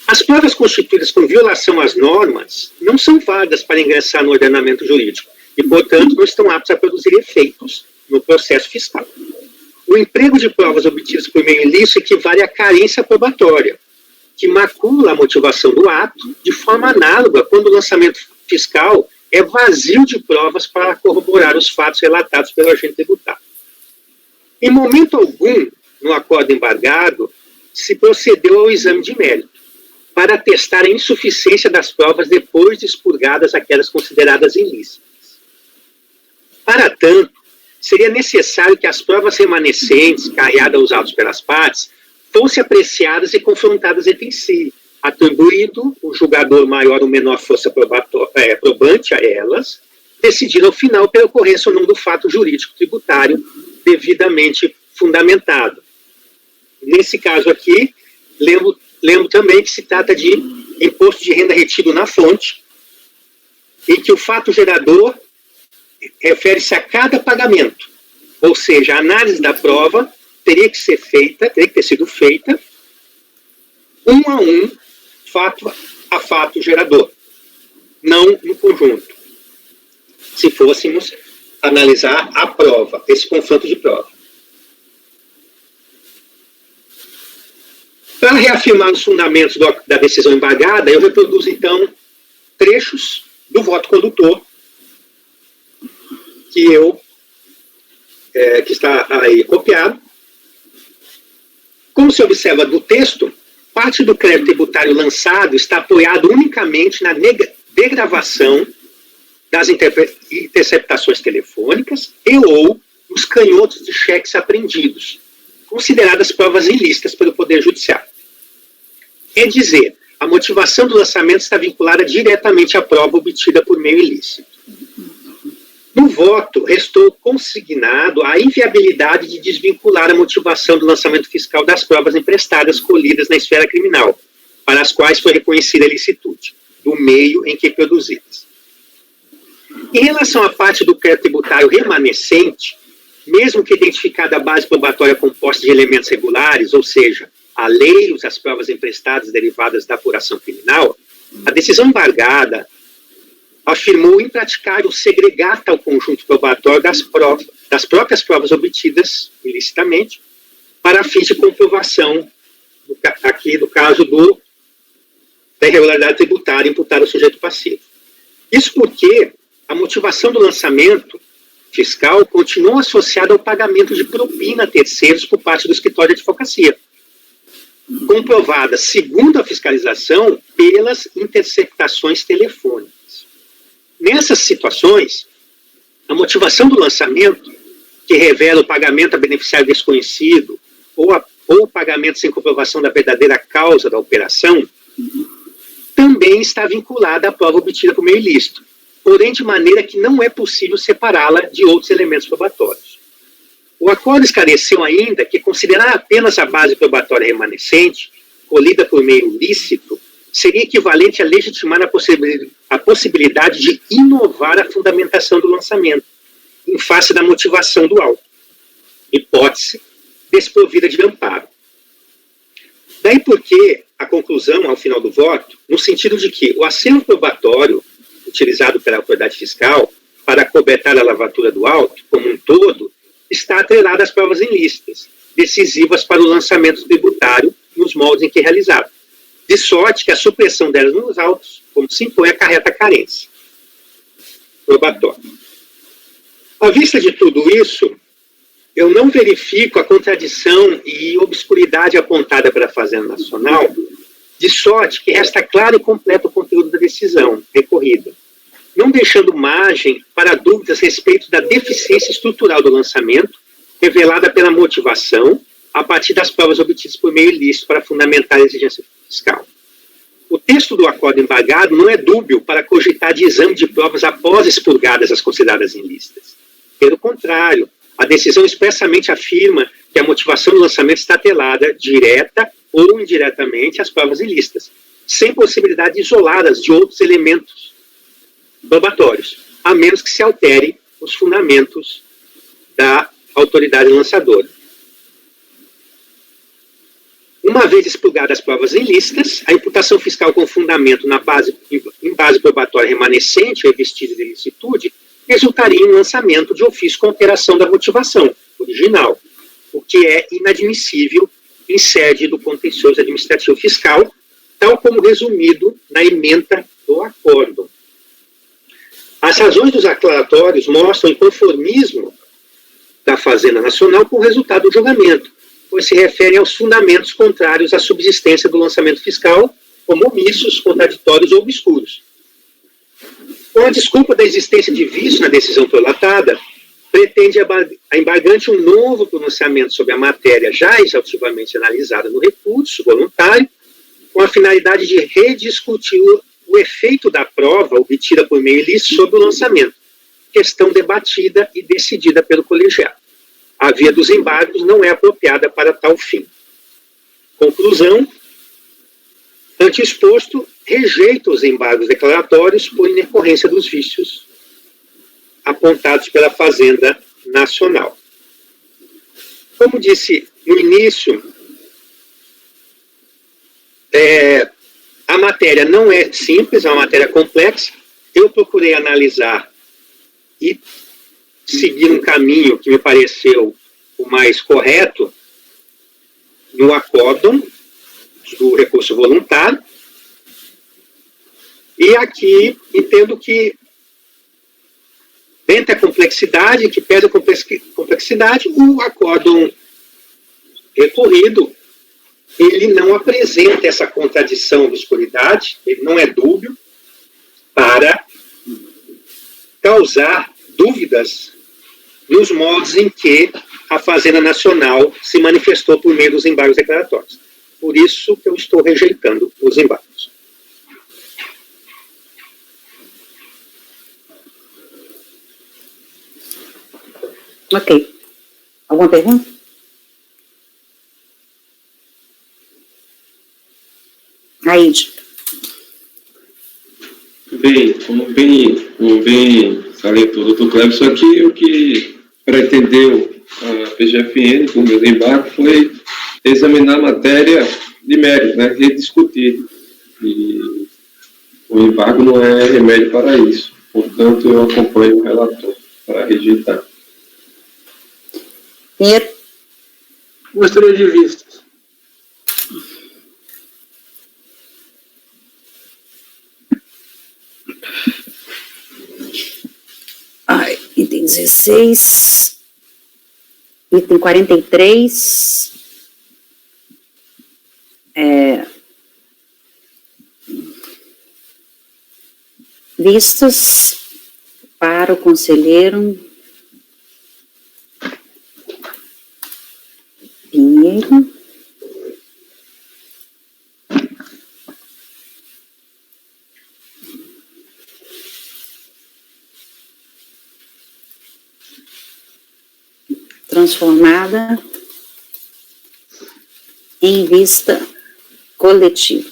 As provas constituídas com violação às normas não são válidas para ingressar no ordenamento jurídico e, portanto, não estão aptas a produzir efeitos no processo fiscal. O emprego de provas obtidas por meio ilícito equivale à carência probatória, que macula a motivação do ato de forma análoga quando o lançamento fiscal é vazio de provas para corroborar os fatos relatados pelo agente tributário. Em momento algum, no acordo embargado, se procedeu ao exame de mérito, para atestar a insuficiência das provas depois de expurgadas aquelas consideradas ilícitas. Para tanto, seria necessário que as provas remanescentes, carreadas aos autos pelas partes, fossem apreciadas e confrontadas entre si, atribuído o julgador maior ou menor força probante a elas, decidindo ao final pela ocorrência ou não do fato jurídico tributário devidamente fundamentado. Nesse caso aqui, lembro também que se trata de imposto de renda retido na fonte, e que o fato gerador refere-se a cada pagamento, ou seja, a análise da prova teria que ter sido feita um a um, fato a fato gerador, não no conjunto. Se fôssemos analisar a prova, esse confronto de prova. Para reafirmar os fundamentos da decisão embargada, eu reproduzo, então, trechos do voto condutor que está aí copiado. Como se observa do texto, parte do crédito tributário lançado está apoiado unicamente na degravação das interceptações telefônicas e ou os canhotos de cheques apreendidos, consideradas provas ilícitas pelo Poder Judiciário. É dizer, a motivação do lançamento está vinculada diretamente à prova obtida por meio ilícito. No voto, restou consignado a inviabilidade de desvincular a motivação do lançamento fiscal das provas emprestadas colhidas na esfera criminal, para as quais foi reconhecida a ilicitude, do meio em que produzidas. Em relação à parte do crédito tributário remanescente, mesmo que identificada a base probatória composta de elementos regulares, ou seja, alheios às provas emprestadas derivadas da apuração criminal, a decisão embargada afirmou impraticável segregar tal conjunto probatório das próprias provas obtidas ilicitamente para fins de comprovação, aqui do caso da irregularidade tributária imputada ao sujeito passivo. Isso porque a motivação do lançamento fiscal continua associada ao pagamento de propina a terceiros por parte do escritório de advocacia, comprovada, segundo a fiscalização, pelas interceptações telefônicas. Nessas situações, a motivação do lançamento, que revela o pagamento a beneficiário desconhecido ou o pagamento sem comprovação da verdadeira causa da operação, também está vinculada à prova obtida por meio ilícito, porém de maneira que não é possível separá-la de outros elementos probatórios. O acordo esclareceu ainda que considerar apenas a base probatória remanescente, colhida por meio ilícito, seria equivalente a legitimar a possibilidade de inovar a fundamentação do lançamento, em face da motivação do auto, hipótese desprovida de amparo. Daí porque a conclusão, ao final do voto, no sentido de que o acervo probatório utilizado pela autoridade fiscal para acobertar a lavatura do auto, como um todo, está atrelado às provas ilícitas, decisivas para o lançamento tributário nos moldes em que é realizado. De sorte que a supressão delas nos autos, como se impõe, acarreta carência probatória. À vista de tudo isso, eu não verifico a contradição e obscuridade apontada pela Fazenda Nacional, de sorte que resta claro e completo o conteúdo da decisão recorrida, não deixando margem para dúvidas a respeito da deficiência estrutural do lançamento, revelada pela motivação, a partir das provas obtidas por meio ilícito para fundamentar a exigência fiscal. O texto do acordo embargado não é dúbio para cogitar de exame de provas após expurgadas as consideradas ilícitas. Pelo contrário, a decisão expressamente afirma que a motivação do lançamento está atrelada, direta ou indiretamente, às provas ilícitas, sem possibilidade isoladas de outros elementos probatórios, a menos que se alterem os fundamentos da autoridade lançadora. Uma vez expurgadas as provas ilícitas, a imputação fiscal com fundamento em base probatória remanescente ou revestida de ilicitude resultaria em um lançamento de ofício com alteração da motivação original, o que é inadmissível em sede do contencioso administrativo fiscal, tal como resumido na ementa do acordo. As razões dos aclaratórios mostram o inconformismo da Fazenda Nacional com o resultado do julgamento, pois se referem aos fundamentos contrários à subsistência do lançamento fiscal, como omissos, contraditórios ou obscuros. Com a desculpa da existência de vício na decisão prolatada, pretende a embargante um novo pronunciamento sobre a matéria já exaustivamente analisada no recurso voluntário, com a finalidade de rediscutir o efeito da prova obtida por meio ilícito sobre o lançamento, questão debatida e decidida pelo colegiado. A via dos embargos não é apropriada para tal fim. Conclusão: ante o exposto, rejeita os embargos declaratórios por inecorrência dos vícios apontados pela Fazenda Nacional. Como disse no início, a matéria não é simples, é uma matéria complexa. Eu procurei analisar e seguir um caminho que me pareceu o mais correto no acórdão do recurso voluntário. E aqui entendo que, dentre a complexidade, que pesa a complexidade, o acórdão recorrido, ele não apresenta essa contradição de obscuridade, ele não é dúbio para causar dúvidas nos modos em que a Fazenda Nacional se manifestou por meio dos embargos declaratórios. Por isso que eu estou rejeitando os embargos. Ok. Alguma pergunta? Aide. Bem, como bem salientou o doutor Cleberson aqui, o que pretendeu a PGFN, por meio do embargo, foi examinar a matéria de mérito, né, rediscutir. E o embargo não é remédio para isso. Portanto, eu acompanho o relator para rejeitar. Pinheiro. Gostaria de vista. Item 16, item 43, vistas para o conselheiro Pinheiro. Transformada em vista coletiva.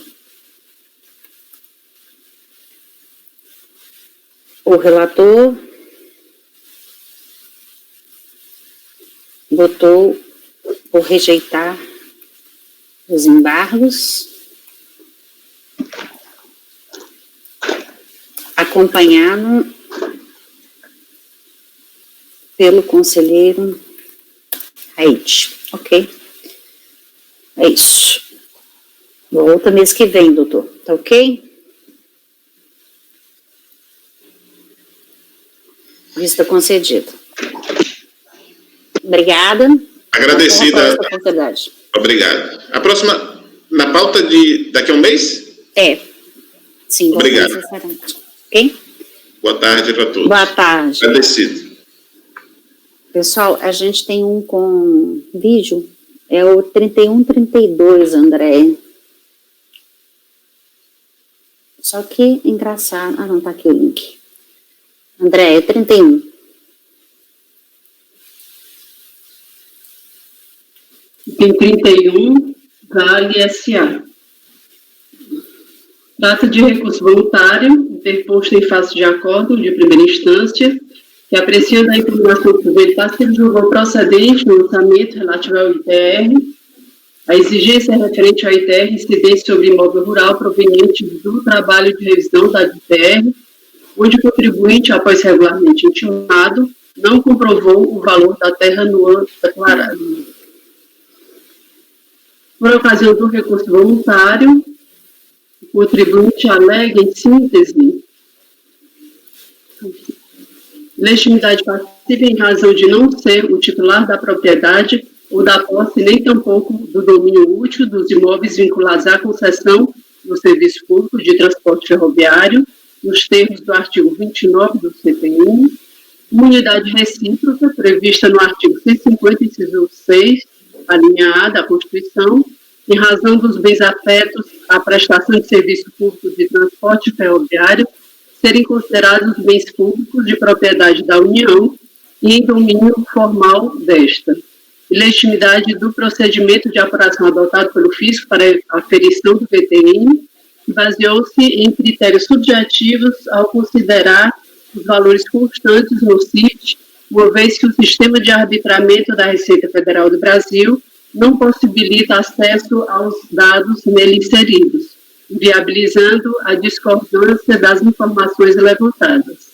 O relator votou por rejeitar os embargos, acompanhado pelo conselheiro Aide. Ok? É isso. Volta mês que vem, doutor. Tá ok? Vista concedida. Obrigada. Agradecida. Obrigado. A próxima, na pauta de daqui a um mês? É. Sim. Obrigado. Ok? Boa tarde para todos. Boa tarde. Agradecido. Pessoal, a gente tem um com vídeo, é o 3132, André. Só que, engraçado, não, tá aqui o link. André, é 31. Tem 31, Vale S.A. Trata de recurso voluntário, interposto em face de acordo de primeira instância, que apreciando a informação que o parceiro julgou procedente no lançamento relativo ao ITR, a exigência referente ao ITR incidente sobre imóvel rural proveniente do trabalho de revisão da ITR, onde o contribuinte, após regularmente intimado, não comprovou o valor da terra no ano declarado. Por ocasião do recurso voluntário, o contribuinte alega, em síntese, Legitimidade passiva em razão de não ser o titular da propriedade ou da posse, nem tampouco do domínio útil dos imóveis vinculados à concessão do serviço público de transporte ferroviário, nos termos do artigo 29 do CPI, imunidade recíproca, prevista no artigo 150, inciso 6, a linha A da Constituição, em razão dos bens afetos à prestação de serviço público de transporte ferroviário, serem considerados bens públicos de propriedade da União e em domínio formal desta. E legitimidade do procedimento de apuração adotado pelo fisco para a aferição do VTN, que baseou-se em critérios subjetivos ao considerar os valores constantes no CIT, uma vez que o sistema de arbitramento da Receita Federal do Brasil não possibilita acesso aos dados nele inseridos, viabilizando a discordância das informações levantadas.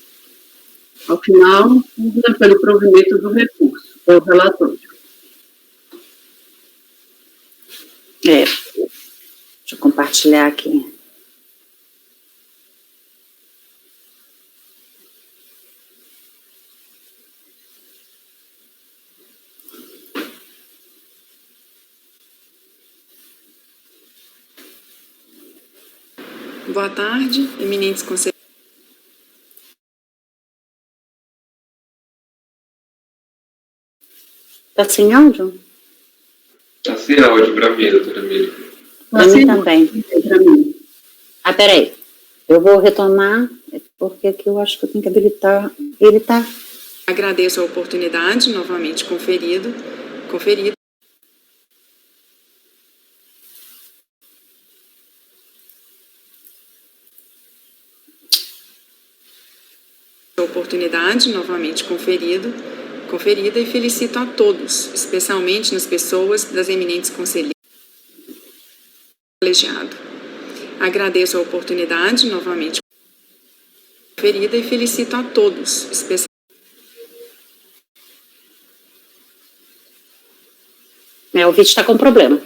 Ao final, pugna pelo provimento do recurso, é o relatório. Deixa eu compartilhar aqui. Boa tarde, eminentes conselheiros. Está sem áudio? Está sem áudio para mim, doutora Miriam. Para mim também. Ah, peraí. Eu vou retomar, porque aqui eu acho que eu tenho que habilitar. Ele está. Agradeço a oportunidade, novamente conferida. Conferida e felicito a todos, especialmente nas pessoas das eminentes conselheiras colegiado. Agradeço a oportunidade, novamente conferida, e felicito a todos, especialmente. O vídeo está com problema.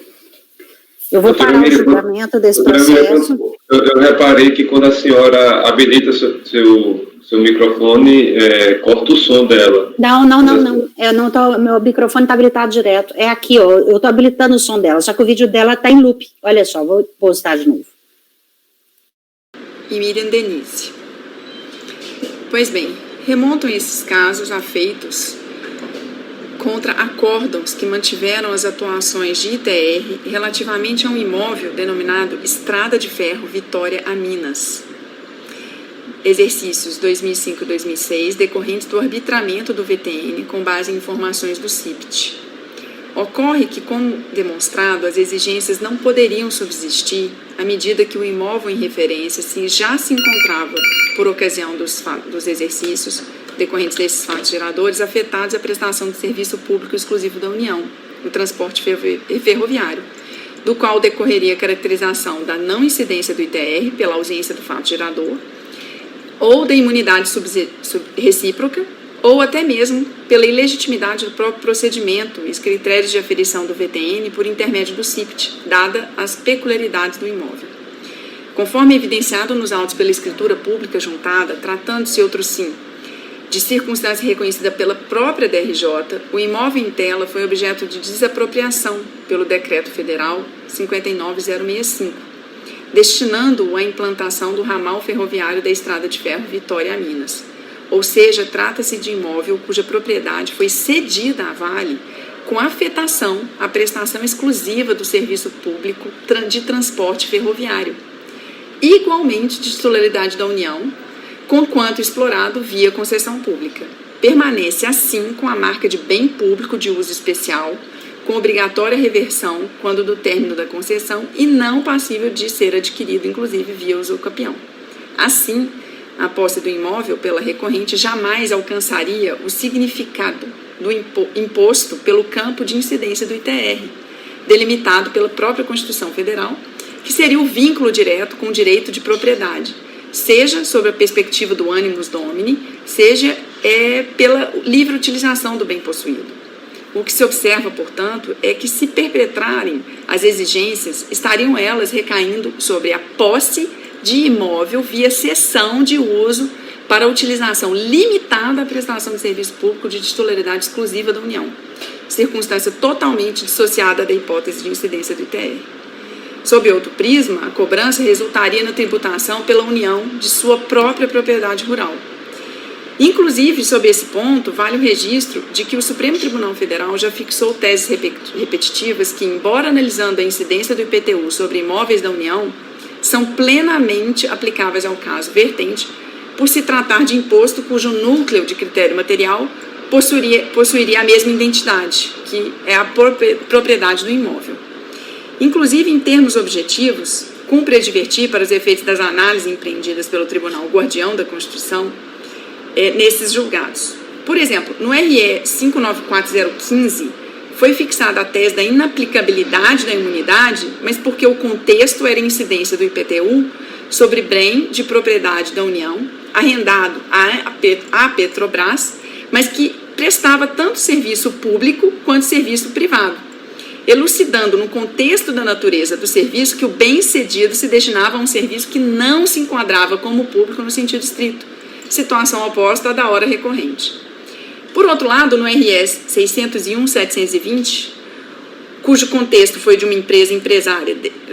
Eu vou parar o julgamento desse processo. Eu reparei que quando a senhora habilita seu microfone, corta o som dela. Não. Meu microfone está habilitado direto. É aqui, ó. Eu estou habilitando o som dela, só que o vídeo dela está em loop. Olha só, vou postar de novo. E Miriam Denise. Pois bem, remontam esses casos a feitos contra acórdãos que mantiveram as atuações de ITR relativamente a um imóvel denominado Estrada de Ferro Vitória a Minas. Exercícios 2005 e 2006, decorrentes do arbitramento do VTN com base em informações do CIPT. Ocorre que, como demonstrado, as exigências não poderiam subsistir à medida que o imóvel em referência já se encontrava, por ocasião dos exercícios decorrentes desses fatos geradores, afetados à prestação de serviço público exclusivo da União, no transporte ferroviário, do qual decorreria a caracterização da não incidência do ITR pela ausência do fato gerador, ou da imunidade recíproca, ou até mesmo pela ilegitimidade do próprio procedimento e os critérios de aferição do VTN por intermédio do CIPT, dada as peculiaridades do imóvel. Conforme evidenciado nos autos pela escritura pública juntada, tratando-se, outro sim, de circunstância reconhecida pela própria DRJ, o imóvel em tela foi objeto de desapropriação pelo Decreto Federal 59065, destinando-o à implantação do ramal ferroviário da Estrada de Ferro Vitória a Minas. Ou seja, trata-se de imóvel cuja propriedade foi cedida à Vale com afetação à prestação exclusiva do serviço público de transporte ferroviário, igualmente de titularidade da União, conquanto explorado via concessão pública. Permanece assim com a marca de bem público de uso especial, com obrigatória reversão quando do término da concessão e não passível de ser adquirido, inclusive, via usucapião. Assim, a posse do imóvel pela recorrente jamais alcançaria o significado do imposto pelo campo de incidência do ITR, delimitado pela própria Constituição Federal, que seria o vínculo direto com o direito de propriedade, seja sob a perspectiva do animus domini, seja pela livre utilização do bem possuído. O que se observa, portanto, é que, se perpetrarem as exigências, estariam elas recaindo sobre a posse de imóvel via cessão de uso para a utilização limitada à prestação de serviço público de titularidade exclusiva da União, circunstância totalmente dissociada da hipótese de incidência do ITR. Sob outro prisma, a cobrança resultaria na tributação pela União de sua própria propriedade rural. Inclusive, sob esse ponto, vale o registro de que o Supremo Tribunal Federal já fixou teses repetitivas que, embora analisando a incidência do IPTU sobre imóveis da União, são plenamente aplicáveis ao caso vertente, por se tratar de imposto cujo núcleo de critério material possuiria a mesma identidade, que é a propriedade do imóvel. Inclusive, em termos objetivos, cumpre advertir para os efeitos das análises empreendidas pelo Tribunal Guardião da Constituição nesses julgados. Por exemplo, no RE 594015, foi fixada a tese da inaplicabilidade da imunidade, mas porque o contexto era incidência do IPTU sobre bem de propriedade da União, arrendado à Petrobras, mas que prestava tanto serviço público quanto serviço privado, elucidando no contexto da natureza do serviço que o bem cedido se destinava a um serviço que não se enquadrava como público no sentido estrito, situação oposta à da hora recorrente. Por outro lado, no RS 601-720, cujo contexto foi de uma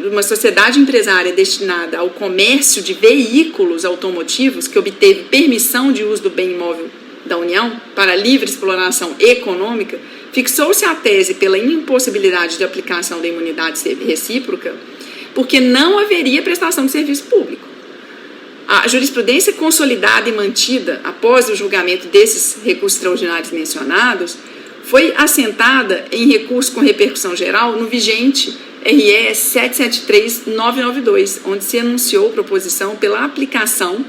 uma sociedade empresária destinada ao comércio de veículos automotivos, que obteve permissão de uso do bem imóvel da União para livre exploração econômica, fixou-se a tese pela impossibilidade de aplicação da imunidade recíproca, porque não haveria prestação de serviço público. A jurisprudência consolidada e mantida após o julgamento desses recursos extraordinários mencionados foi assentada em recurso com repercussão geral no vigente RE 773-992, onde se anunciou proposição pela aplicação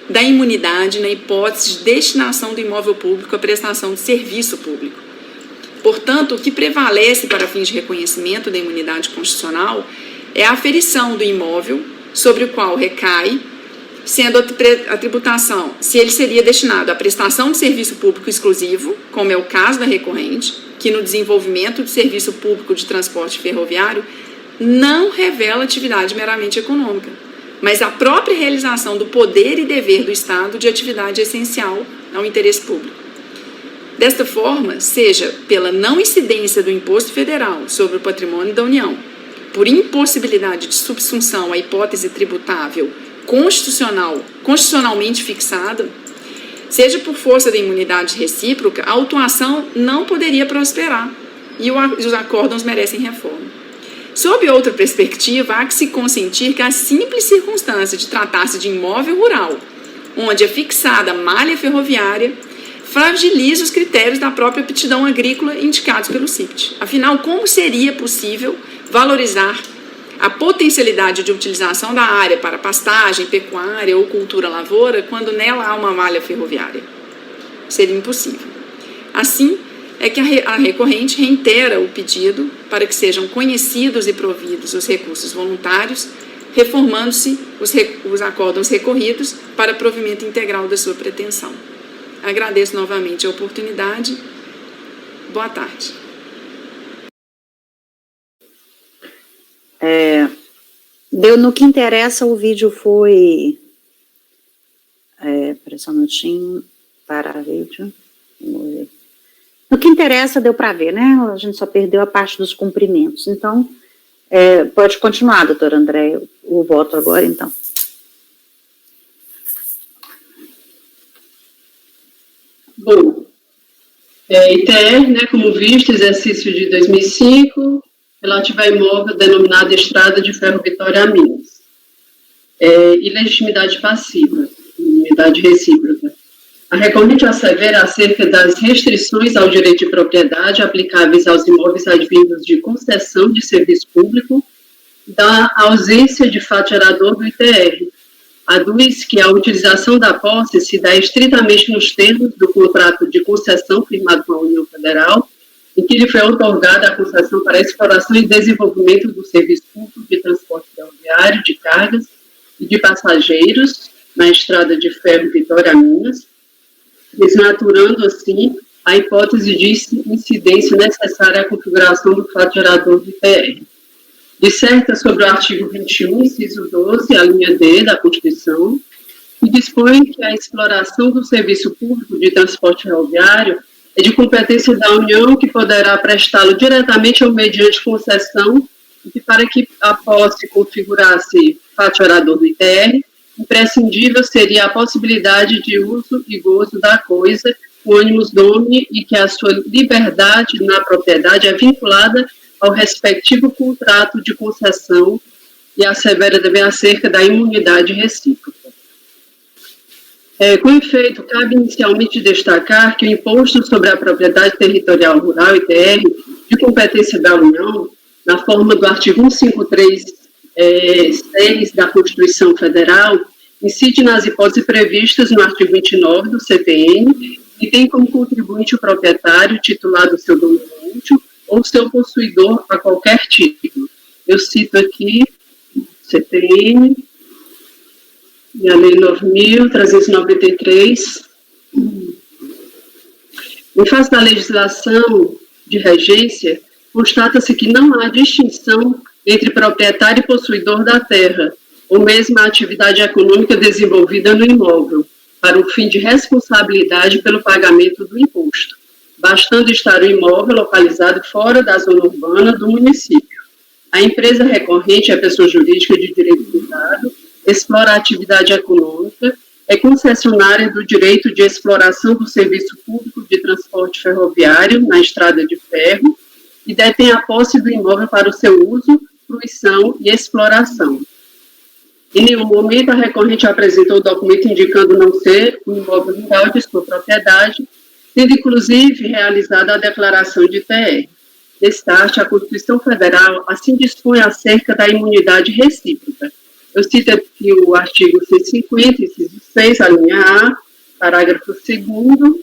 da imunidade na hipótese de destinação do imóvel público à prestação de serviço público. Portanto, o que prevalece para fins de reconhecimento da imunidade constitucional é a aferição do imóvel sobre o qual recai, sendo a tributação, se ele seria destinado à prestação de serviço público exclusivo, como é o caso da recorrente, que no desenvolvimento do serviço público de transporte ferroviário não revela atividade meramente econômica, mas a própria realização do poder e dever do Estado de atividade essencial ao interesse público. Desta forma, seja pela não incidência do imposto federal sobre o patrimônio da União, por impossibilidade de subsunção à hipótese tributável constitucionalmente fixada, seja por força da imunidade recíproca, a autuação não poderia prosperar e os acórdãos merecem reforma. Sob outra perspectiva, há que se consentir que a simples circunstância de tratar-se de imóvel rural, onde é fixada a malha ferroviária, fragiliza os critérios da própria aptidão agrícola indicados pelo CIPT. Afinal, como seria possível valorizar a potencialidade de utilização da área para pastagem, pecuária ou cultura-lavoura quando nela há uma malha ferroviária? Seria impossível. Assim, é que a recorrente reitera o pedido para que sejam conhecidos e providos os recursos voluntários, reformando-se os acórdãos recorridos para provimento integral da sua pretensão. Agradeço novamente a oportunidade. Boa tarde. No que interessa, o vídeo foi... Espera só um minutinho. Parar vídeo. Vamos ver. No que interessa, deu para ver, né? A gente só perdeu a parte dos cumprimentos. Então, pode continuar, doutor André, o voto agora, então. Bom, ITR, né, como visto, exercício de 2005, relativo a imóvel denominado Estrada de Ferro Vitória a Minas. Ilegitimidade passiva, imunidade recíproca. A recorrente assevera acerca das restrições ao direito de propriedade aplicáveis aos imóveis advindos de concessão de serviço público, da ausência de fato gerador do ITR. Aduz que a utilização da posse se dá estritamente nos termos do contrato de concessão firmado com a União Federal, em que lhe foi outorgada a concessão para exploração e desenvolvimento do serviço público de transporte ferroviário, de cargas e de passageiros na Estrada de Ferro Vitória a Minas, desnaturando, assim, a hipótese de incidência necessária à configuração do fato gerador do ITR. Disserta sobre o artigo 21, inciso 12, a linha D da Constituição, e dispõe que a exploração do serviço público de transporte ferroviário é de competência da União, que poderá prestá-lo diretamente ou mediante concessão, e que para que a posse configurasse fato gerador do ITR, imprescindível seria a possibilidade de uso e gozo da coisa, o animus domini, e que a sua liberdade na propriedade é vinculada ao respectivo contrato de concessão e assevera também acerca da imunidade recíproca. Com efeito, cabe inicialmente destacar que o Imposto sobre a Propriedade Territorial Rural, ITR, de competência da União, na forma do artigo 153.6 da Constituição Federal, incide nas hipóteses previstas no artigo 29 do CPN e tem como contribuinte o proprietário, titular do seu domínio útil, ou seu possuidor a qualquer título. Eu cito aqui CPN e a Lei 9.393. Em face da legislação de regência, constata-se que não há distinção entre proprietário e possuidor da terra, ou mesmo a atividade econômica desenvolvida no imóvel, para o fim de responsabilidade pelo pagamento do imposto, bastando estar o imóvel localizado fora da zona urbana do município. A empresa recorrente é a pessoa jurídica de direito privado, explora a atividade econômica, é concessionária do direito de exploração do serviço público de transporte ferroviário na estrada de ferro e detém a posse do imóvel para o seu uso, fruição e exploração. Em nenhum momento a recorrente apresentou o documento indicando não ser um imóvel rural de sua propriedade, sendo inclusive realizada a declaração de ITR. Destaque, a Constituição Federal assim dispõe acerca da imunidade recíproca. Eu cito aqui o artigo 150, inciso 6, a linha A, parágrafo 2º.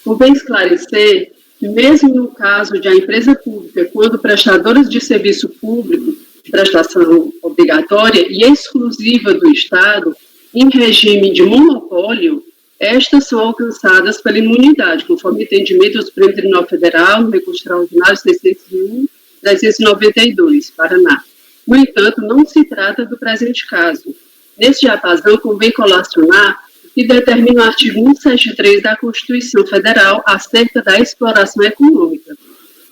Convém esclarecer que mesmo no caso de a empresa pública, quando prestadoras de serviço público de prestação obrigatória e exclusiva do Estado, em regime de monopólio, estas são alcançadas pela imunidade, conforme entendimento do Supremo Tribunal Federal, no recurso extraordinário 601/392, Paraná. No entanto, não se trata do presente caso. Neste diapasão, convém colacionar o que determina o artigo 173 da Constituição Federal acerca da exploração econômica.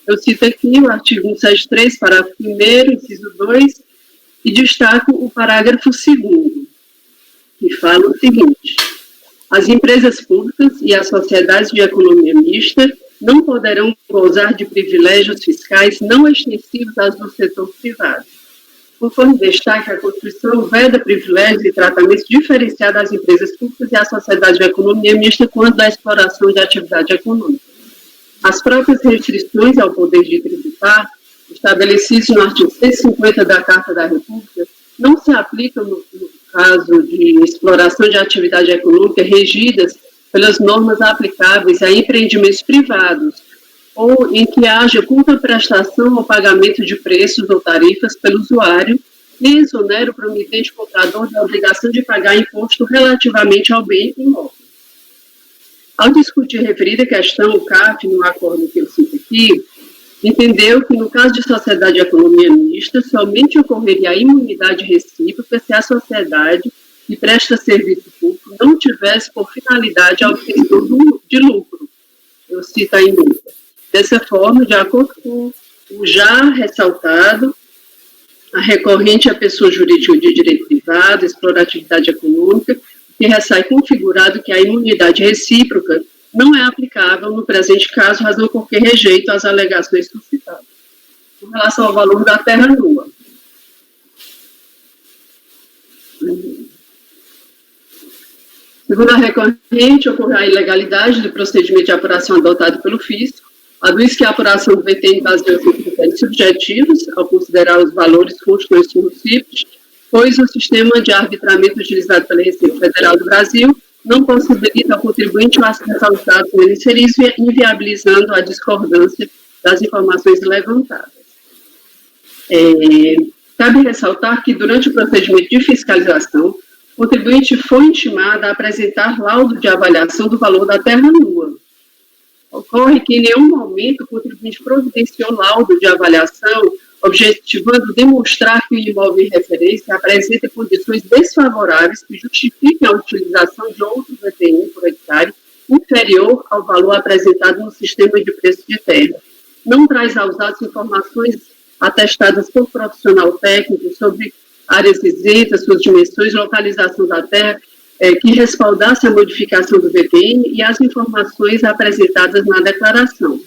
Eu cito aqui o artigo 173, parágrafo 1º, inciso 2, e destaco o parágrafo 2º, que fala o seguinte: as empresas públicas e as sociedades de economia mista não poderão gozar de privilégios fiscais não extensivos aos do setor privado. Conforme destaca, a Constituição veda privilégios e tratamentos diferenciados às empresas públicas e à sociedade de economia mista quanto da exploração de atividade econômica. As próprias restrições ao poder de tributar, estabelecidas no artigo 150 da Carta da República, não se aplicam no caso de exploração de atividade econômica regidas pelas normas aplicáveis a empreendimentos privados, ou em que haja contraprestação ou pagamento de preços ou tarifas pelo usuário, nem exonera o promitente comprador da obrigação de pagar imposto relativamente ao bem imóvel. Ao discutir a referida questão, o CAF, no acordo que eu cito aqui, entendeu que, no caso de sociedade de economia mista, somente ocorreria a imunidade recíproca se a sociedade que presta serviço público não tivesse por finalidade a obtenção de lucro. Eu cito a emenda. Dessa forma, de acordo com o já ressaltado, a recorrente é a pessoa jurídica de direito privado, exploratividade econômica, que ressai configurado que a imunidade recíproca não é aplicável no presente caso, razão por que rejeito as alegações suscitadas. Com relação ao valor da terra nua. Segundo a recorrente, ocorreu a ilegalidade do procedimento de apuração adotado pelo fisco, aduz que a apuração do VTN baseou-se em critérios subjetivos, ao considerar os valores constituídos no CIPT, pois o sistema de arbitramento utilizado pela Receita Federal do Brasil não possibilita ao contribuinte o acesso aos dados nele inseridos, inviabilizando a discordância das informações levantadas. Cabe ressaltar que, durante o procedimento de fiscalização, o contribuinte foi intimado a apresentar laudo de avaliação do valor da terra nua. Ocorre que, em nenhum momento, o contribuinte providenciou laudo de avaliação objetivando demonstrar que o imóvel em referência apresenta condições desfavoráveis que justifiquem a utilização de outro VTN por hectare inferior ao valor apresentado no sistema de preço de terra. Não traz aos atos informações atestadas por profissional técnico sobre áreas isentas, suas dimensões, localização da terra, que respaldasse a modificação do VTN e as informações apresentadas na declaração.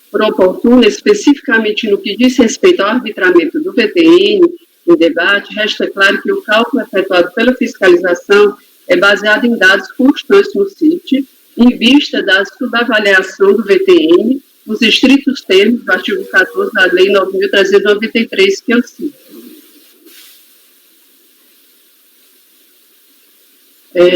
Por oportuno, especificamente no que diz respeito ao arbitramento do VTN em debate, resta claro que o cálculo efetuado pela fiscalização é baseado em dados constantes no CIT, em vista da subavaliação do VTN, nos estritos termos do artigo 14 da Lei 9.393, que eu cito.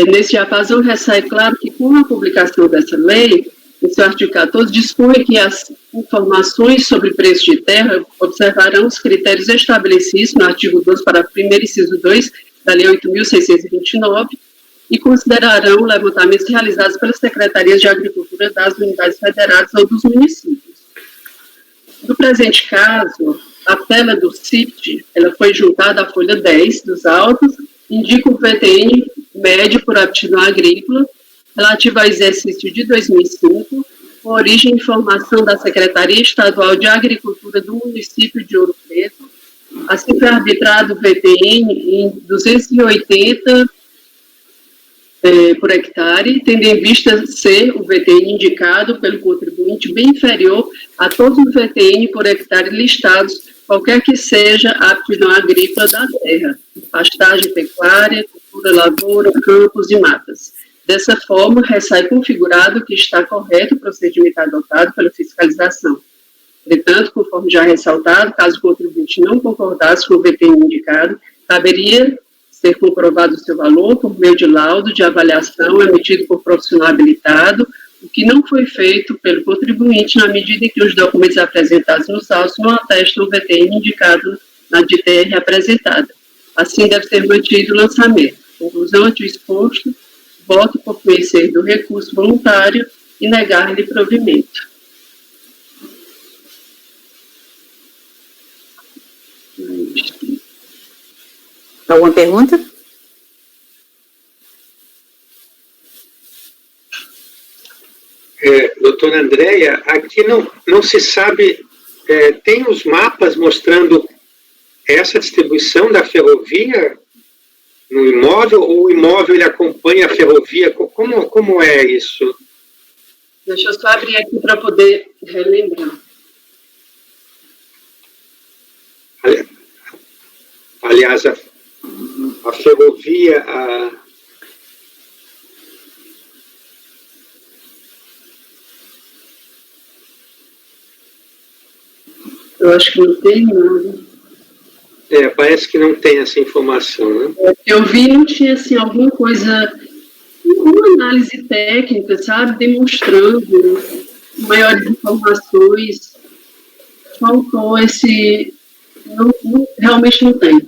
Nesse diapasão, ressai claro que, com a publicação dessa lei, em seu artigo 14, dispõe que as informações sobre preço de terra observarão os critérios estabelecidos no artigo 12, parágrafo 1º, inciso 2, da Lei 8.629, e considerarão levantamentos realizados pelas secretarias de agricultura das unidades federadas ou dos municípios. No presente caso, a tela do CIT, ela foi juntada à folha 10 dos autos, indica o VTN médio por aptidão agrícola, relativo ao exercício de 2005, com origem em informação da Secretaria Estadual de Agricultura do município de Ouro Preto. Assim foi arbitrado o VTN em 280 por hectare, tendo em vista ser o VTN indicado pelo contribuinte bem inferior a todos os VTN por hectare listados, qualquer que seja a aptidão agrícola da terra, pastagem pecuária, cultura, lavoura, campos e matas. Dessa forma, ressai configurado que está correto o procedimento adotado pela fiscalização. Entretanto, conforme já ressaltado, caso o contribuinte não concordasse com o VTN indicado, caberia ser comprovado o seu valor por meio de laudo de avaliação emitido por profissional habilitado, o que não foi feito pelo contribuinte na medida em que os documentos apresentados nos autos não atestam o VTN indicado na DTR apresentada. Assim, deve ser mantido o lançamento. Conclusão ante o exposto, voto por conhecer do recurso voluntário e negar-lhe provimento. Alguma pergunta? Doutora Andréia, aqui não se sabe, tem os mapas mostrando essa distribuição da ferrovia no imóvel, ou o imóvel ele acompanha a ferrovia? Como é isso? Deixa eu só abrir aqui para poder relembrar. Aliás, a ferrovia, Eu acho que não tem nada. Parece que não tem essa informação, né? Eu vi, não tinha, assim, alguma coisa, uma análise técnica, sabe, demonstrando maiores informações. Faltou esse... realmente não tem.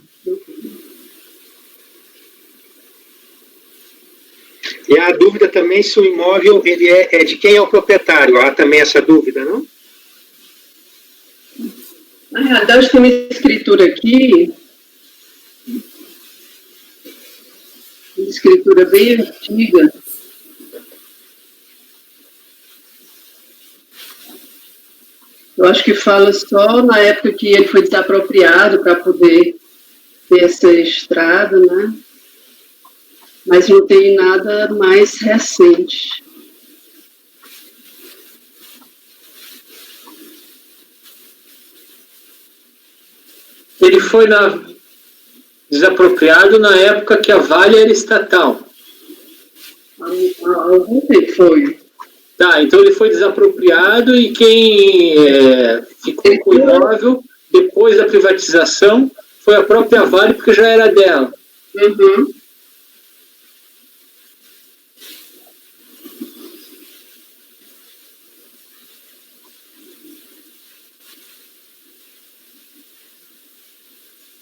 E há a dúvida também se o imóvel ele é de quem é o proprietário. Há também essa dúvida, não? Na realidade, tem uma escritura aqui, uma escritura bem antiga. Eu acho que fala só na época que ele foi desapropriado para poder ter essa estrada, né? Mas não tem nada mais recente. Ele foi desapropriado na época que a Vale era estatal. Há algum tempo foi. Tá, então ele foi desapropriado e quem ficou com o imóvel depois da privatização foi a própria Vale, porque já era dela. Uhum.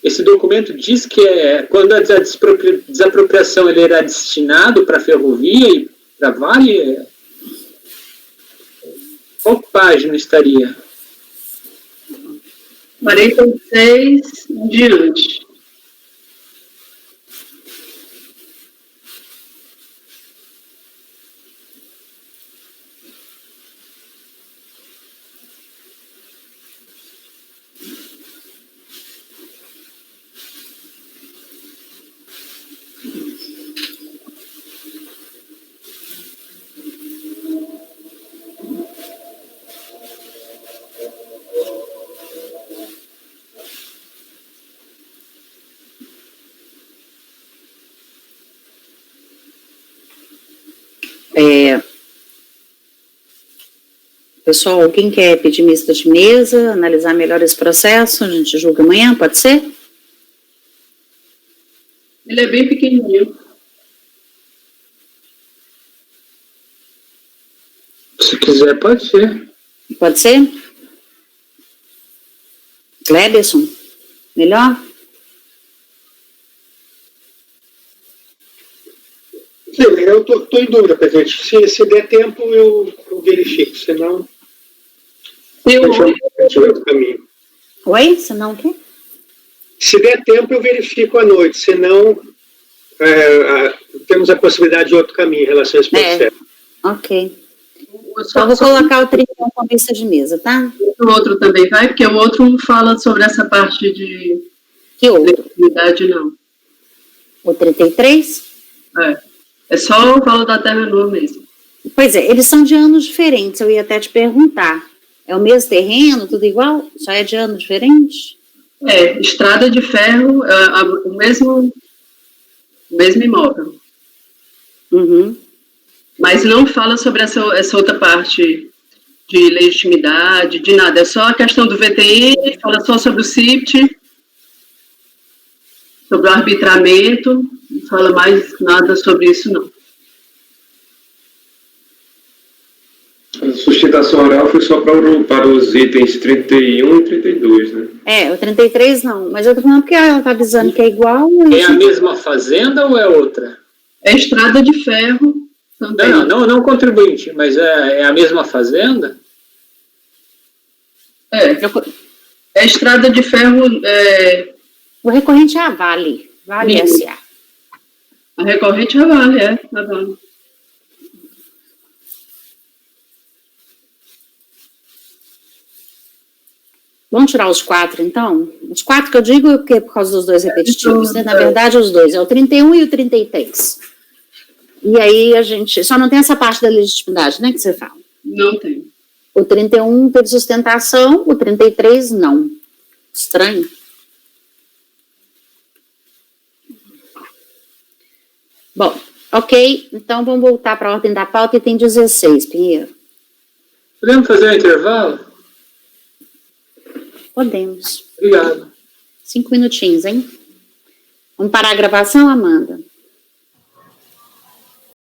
Esse documento diz que quando a desapropriação ele era destinado para a ferrovia e para a Vale, qual página estaria? 46 em diante. Pessoal, alguém quer pedir mista de mesa, analisar melhor esse processo? A gente julga amanhã, pode ser? Ele é bem pequenininho. Se quiser, pode ser. Pode ser? Gleberson, melhor? Sim, eu tô em dúvida, presidente. Se der tempo, eu verifico, senão eu chamo outro caminho. Oi? Senão o quê? Se der tempo, eu verifico à noite, senão temos a possibilidade de outro caminho em relação a esse processo. Ok. Só vou colocar o 31 com a vista de mesa, tá? O outro também vai, porque o outro não fala sobre essa parte de que outro? Legitimidade, não. O 33? É só o valor da terra nua mesmo. Pois é, eles são de anos diferentes, eu ia até te perguntar. É o mesmo terreno, tudo igual? Só é de ano diferente? Estrada de ferro, o mesmo imóvel. Uhum. Mas não fala sobre essa outra parte de legitimidade, de nada. É só a questão do VTN, fala só sobre o CIPT, sobre o arbitramento, não fala mais nada sobre isso, não. A sustentação oral foi só para os itens 31 e 32, né? O 33 não, mas eu tô falando que ela tá avisando que é igual. É a mesma fazenda ou é outra? É estrada de ferro também. Não contribuinte, mas é a mesma fazenda? É estrada de ferro. O recorrente é a Vale S.A. A recorrente é a Vale, a Vale. Vamos tirar os 4, então? Os 4 que eu digo é porque por causa dos dois repetitivos, né? Na verdade, os dois. É o 31 e o 33. E aí a gente... Só não tem essa parte da legitimidade, né? Que você fala. Não tem. O 31 teve sustentação, o 33 não. Estranho. Bom, ok. Então vamos voltar para a ordem da pauta e tem 16, Pinheiro. Podemos fazer um intervalo? Podemos. Obrigado. 5 minutinhos, hein? Vamos parar a gravação, Amanda?